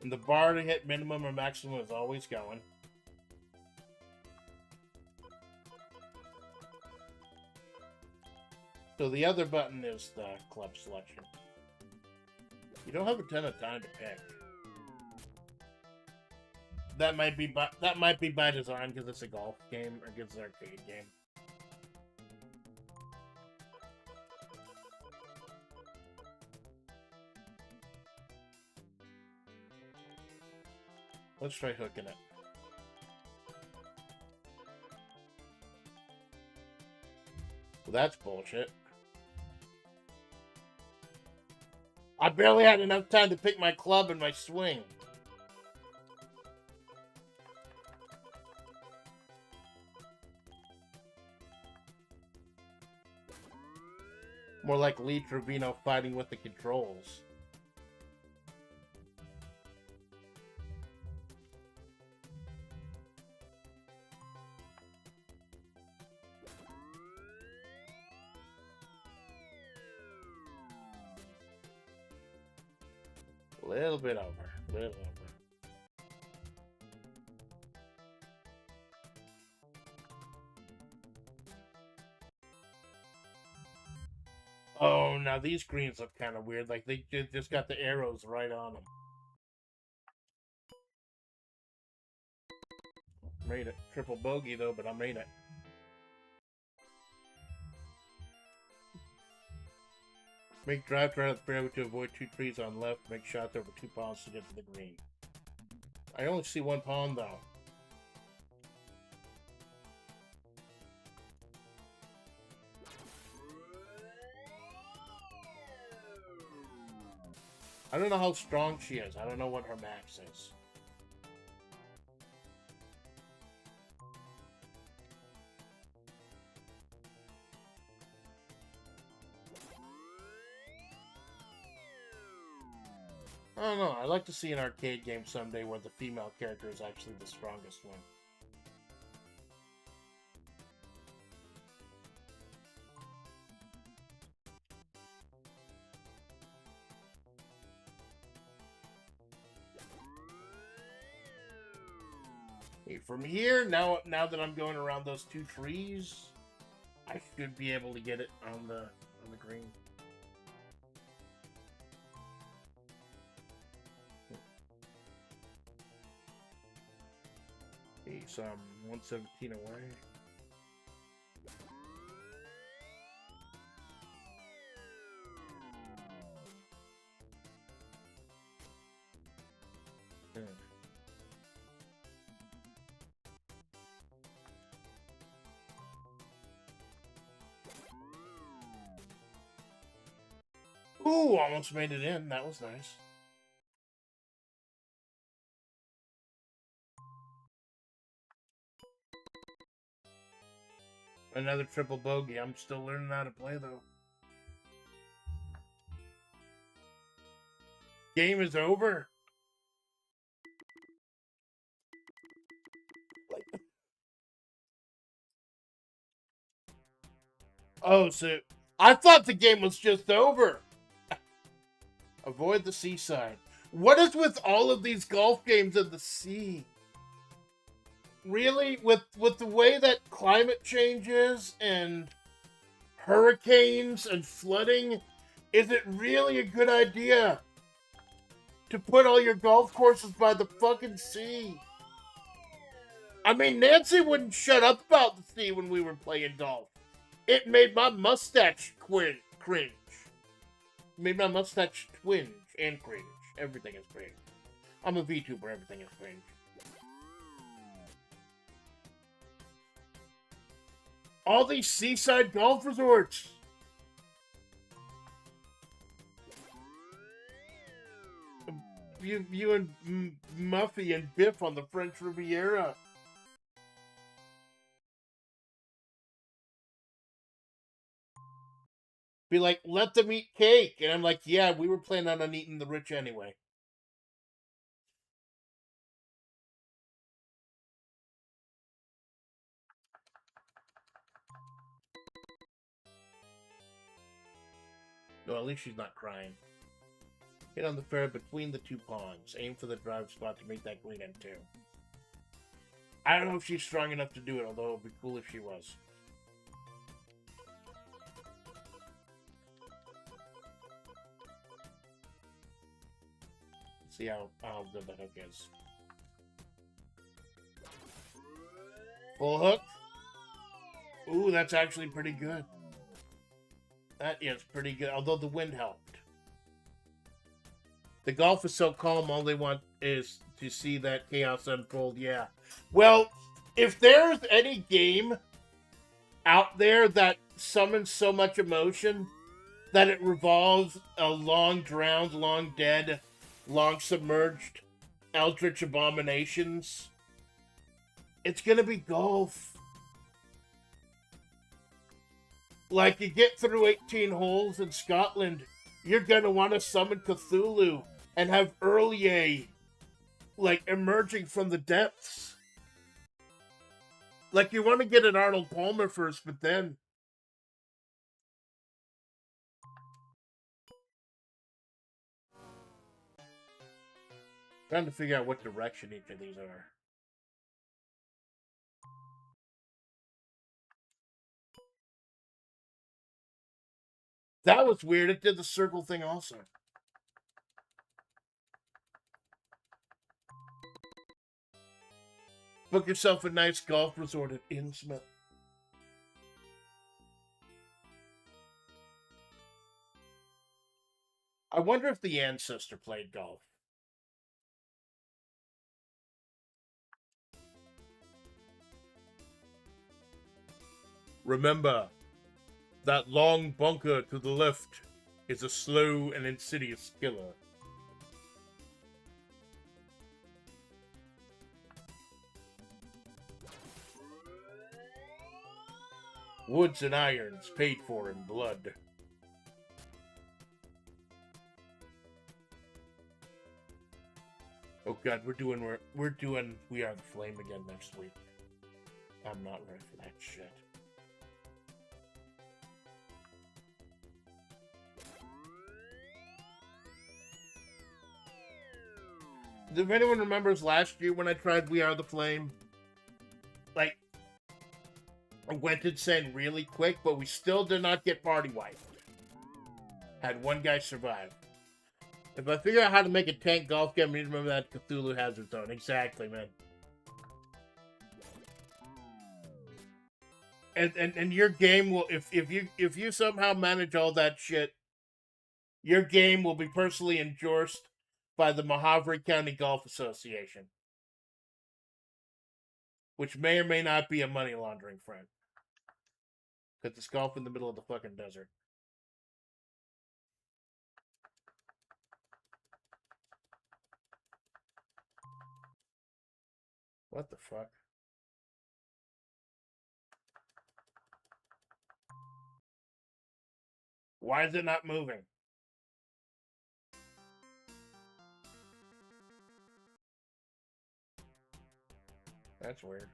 And the bar to hit minimum or maximum is always going. So the other button is the club selection. You don't have a ton of time to pick. That might be by design because it's a golf game or because it's an arcade game. Let's try hooking it. Well, that's bullshit. I barely had enough time to pick my club and my swing. More like Lee Trevino fighting with the controls. A little bit over. A little over. Oh, now these greens look kind of weird. Like they just got the arrows right on them. Made it. Triple bogey though, but I made it. Make drive out of the fairway to avoid 2 trees on left. Make shots over 2 ponds to get to the green. I only see 1 pond though. I don't know how strong she is. I don't know what her max is. I don't know. I'd like to see an arcade game someday where the female character is actually the strongest one. Okay, from here, now that I'm going around those 2 trees, I should be able to get it on the green. Okay, so I'm 117 away. Ooh, almost made it in. That was nice. Another triple bogey. I'm still learning how to play, though. Game is over. Oh, so I thought the game was just over. Avoid the seaside. What is with all of these golf games at the sea? Really? With the way that climate changes and hurricanes and flooding, is it really a good idea to put all your golf courses by the fucking sea? I mean, Nancy wouldn't shut up about the sea when we were playing golf. It made my mustache cringe. Made my mustache twinge and cringe. Everything is cringe. I'm a VTuber, everything is cringe. All these seaside golf resorts. You and Muffy and Biff on the French Riviera. Be like, let them eat cake. And I'm like, yeah, we were planning on eating the rich anyway. No, at least she's not crying. Hit on the fair between the two pawns. Aim for the drive spot to make that green N2. I don't know if she's strong enough to do it, although it would be cool if she was. Let's see how good the hook is. Full hook. Ooh, that's actually pretty good. That is pretty good, although the wind helped. The golf is so calm, all they want is to see that chaos unfold, yeah. Well, if there's any game out there that summons so much emotion that it revolves a long drowned, long dead, long submerged eldritch abominations, it's gonna be golf. Like, you get through 18 holes in Scotland, you're gonna want to summon Cthulhu and have Earlier, like, emerging from the depths. Like, you want to get an Arnold Palmer first, but then... Trying to figure out what direction each of these are. That was weird. It did the circle thing also. Book yourself a nice golf resort at Innsmouth. I wonder if the ancestor played golf. Remember, that long bunker to the left is a slow and insidious killer. Woods and irons paid for in blood. Oh god, we're doing We Are the Flame again next week. I'm not ready for that shit. If anyone remembers last year when I tried We Are the Flame, like, I went insane really quick, but we still did not get party wiped. Had one guy survive. If I figure out how to make a tank golf game, I need to remember that Cthulhu Hazard Zone. Exactly, man. And your game will, if you somehow manage all that shit, your game will be personally endorsed by the Mahavri County Golf Association, which may or may not be a money laundering front, because it's golf in the middle of the fucking desert. What the fuck? Why is it not moving? That's weird.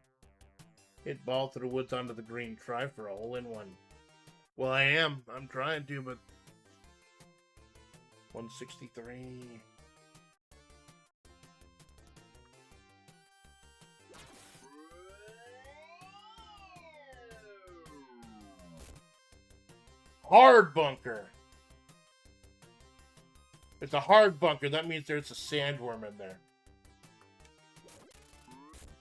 Hit ball through the woods onto the green. Try for a hole-in-one. Well, I am. I'm trying to, but... 163... Hard bunker. It's a hard bunker. That means there's a sandworm in there.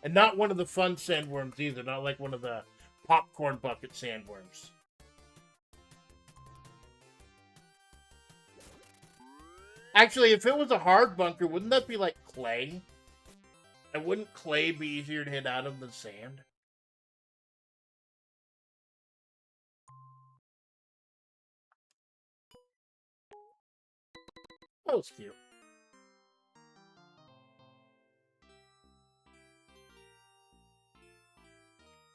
And not one of the fun sandworms either. Not like one of the popcorn bucket sandworms. Actually, if it was a hard bunker, wouldn't that be like clay? And wouldn't clay be easier to hit out of than sand? That was cute.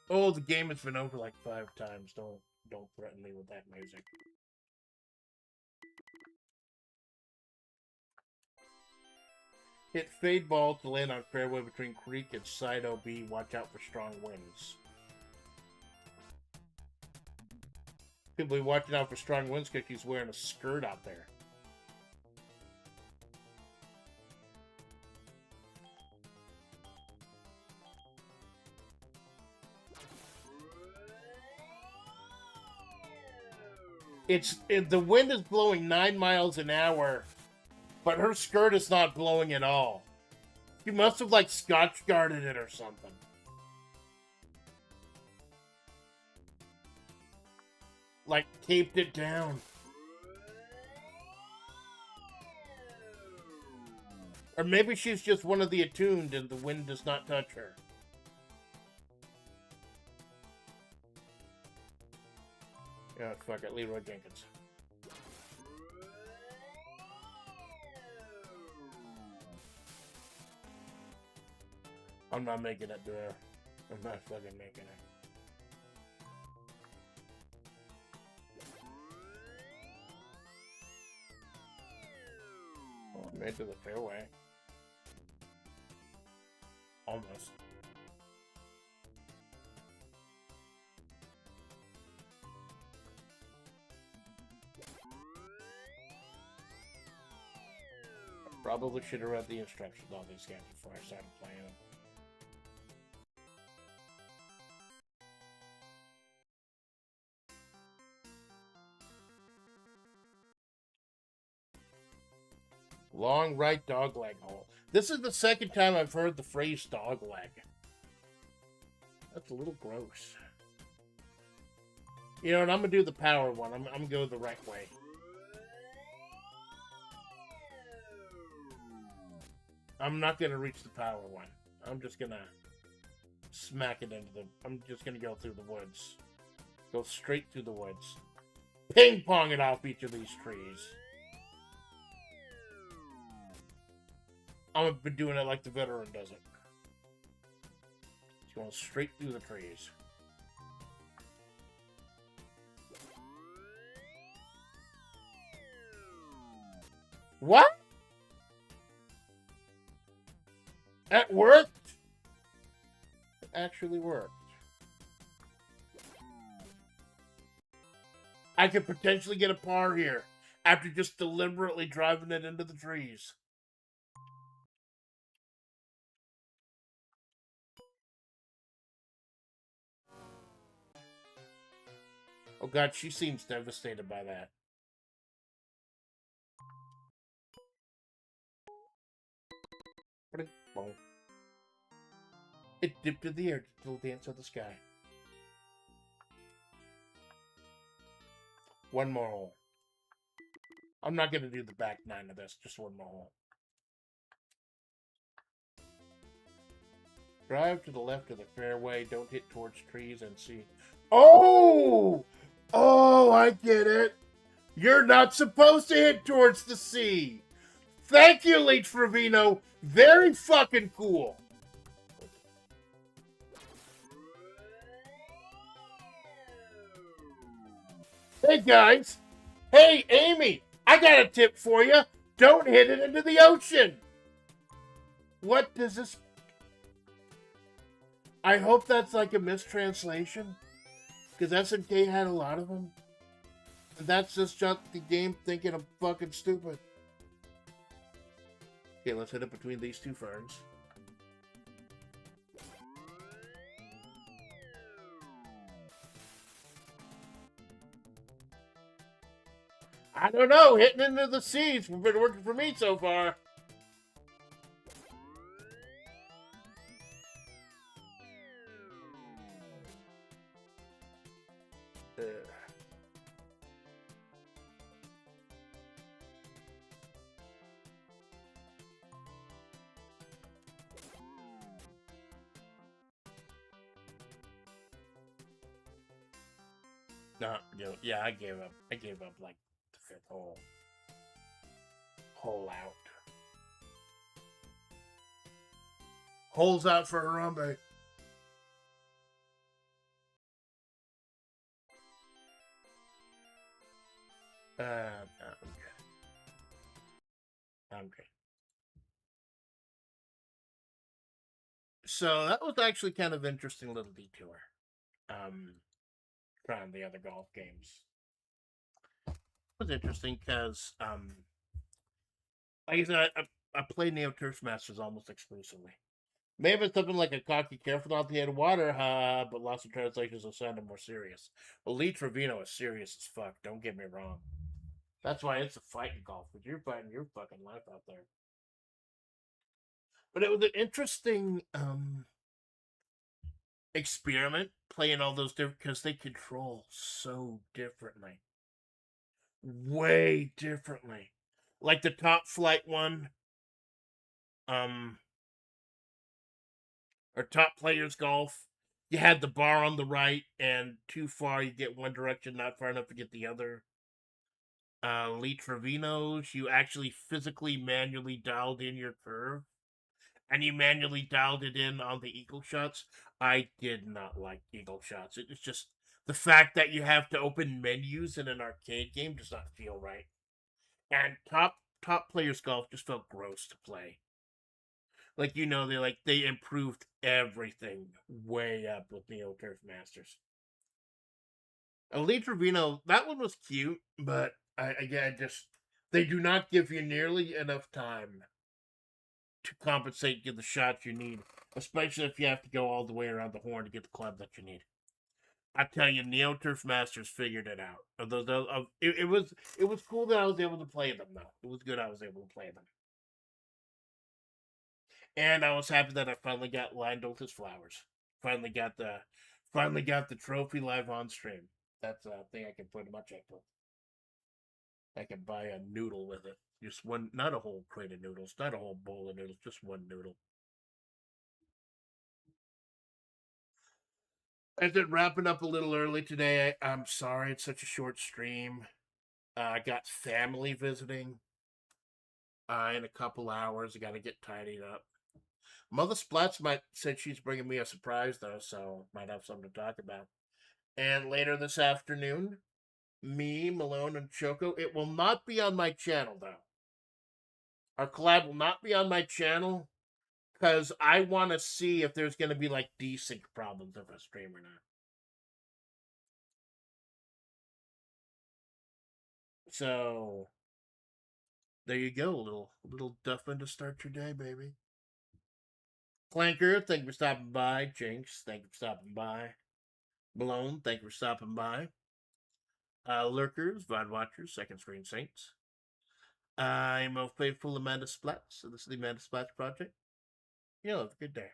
Oh, the game has been over like 5 times. Don't threaten me with that music. Hit fade ball to land on fairway between creek and side OB. Watch out for strong winds. People be watching out for strong winds because she's wearing a skirt out there. the wind is blowing 9 miles an hour, but her skirt is not blowing at all. She must have like Scotch guarded it or something. Like taped it down. Or maybe she's just one of the attuned and the wind does not touch her. Yeah, fuck it, Leroy Jenkins. I'm not making it, dude. I'm not fucking making it. Oh, I made it to the fairway. Almost. Probably should have read the instructions on these games before I started playing them. Long right dogleg hole. This is the second time I've heard the phrase dogleg. That's a little gross. You know what? I'm going to do the power one. I'm going to go the right way. I'm not going to reach the power one. I'm just going to smack it into the... I'm just going to go through the woods. Go straight through the woods. Ping pong it off each of these trees. I'm been doing it like the veteran does it. It's going straight through the trees. What? That worked? It actually worked. I could potentially get a par here after just deliberately driving it into the trees. Oh god, she seems devastated by that. It dipped in the air to the dance of the sky. One more hole. I'm not going to do the back 9 of this, just one more hole. Drive to the left of the fairway, don't hit towards trees and see. Oh! Oh, I get it. You're not supposed to hit towards the sea. Thank you, Lee Trevino. Very fucking cool. Hey, guys. Hey, Amy. I got a tip for you. Don't hit it into the ocean. What does this... I hope that's like a mistranslation. Because SNK had a lot of them. And that's just the game thinking I'm fucking stupid. Okay, let's hit it between these two ferns. I don't know. Hitting into the seas has been working for me so far. No, yeah, I gave up. I gave up like the 5th hole. Hole out. Holes out for Harambe. I'm good. I'm good. So that was actually kind of interesting little detour. Trying the other golf games. It was interesting because, like I said, I play Neo Turf Masters almost exclusively. May have been something like a cocky careful not to hit water, but lots of translations will sound more serious. Well, Lee Trevino is serious as fuck, don't get me wrong. That's why it's a fighting golf, because you're fighting your fucking life out there. But it was an interesting experiment playing all those different, because they control so differently. Way differently. Like the Top Flight one, or Top Players Golf, you had the bar on the right, and too far you get one direction, not far enough to get the other. Lee Trevino's, you actually physically manually dialed in your curve, and you manually dialed it in on the eagle shots. I did not like eagle shots. It's just the fact that you have to open menus in an arcade game does not feel right. And top players golf just felt gross to play. Like they improved everything way up with Neo Turf Masters. Elite Trevino, that one was cute, but they do not give you nearly enough time to compensate and get the shots you need, especially if you have to go all the way around the horn to get the club that you need. I tell you, Neo Turf Masters figured it out. It was cool that I was able to play them though. It was good I was able to play them. And I was happy that I finally got Lionel's Flowers. Finally got the trophy live on stream. That's a thing I can put in my checkbook. I can buy a noodle with it. Just one, not a whole crate of noodles, not a whole bowl of noodles, just one noodle. As it wrapping up a little early today, I'm sorry it's such a short stream. I got family visiting in a couple hours. I got to get tidied up. Mother Splats said she's bringing me a surprise though, so might have something to talk about. And later this afternoon, me, Malone, and Choco. It will not be on my channel though. Our collab will not be on my channel because I want to see if there's going to be like desync problems of a stream or not. So there you go, little Duffin to start your day, baby. Clanker, thank you for stopping by. Jinx, thank you for stopping by. Malone, thank you for stopping by. Lurkers, VOD Watchers, Second Screen Saints. I'm a faithful Amanda Splats, so this is the Amanda Splats Project. You know, have a good day.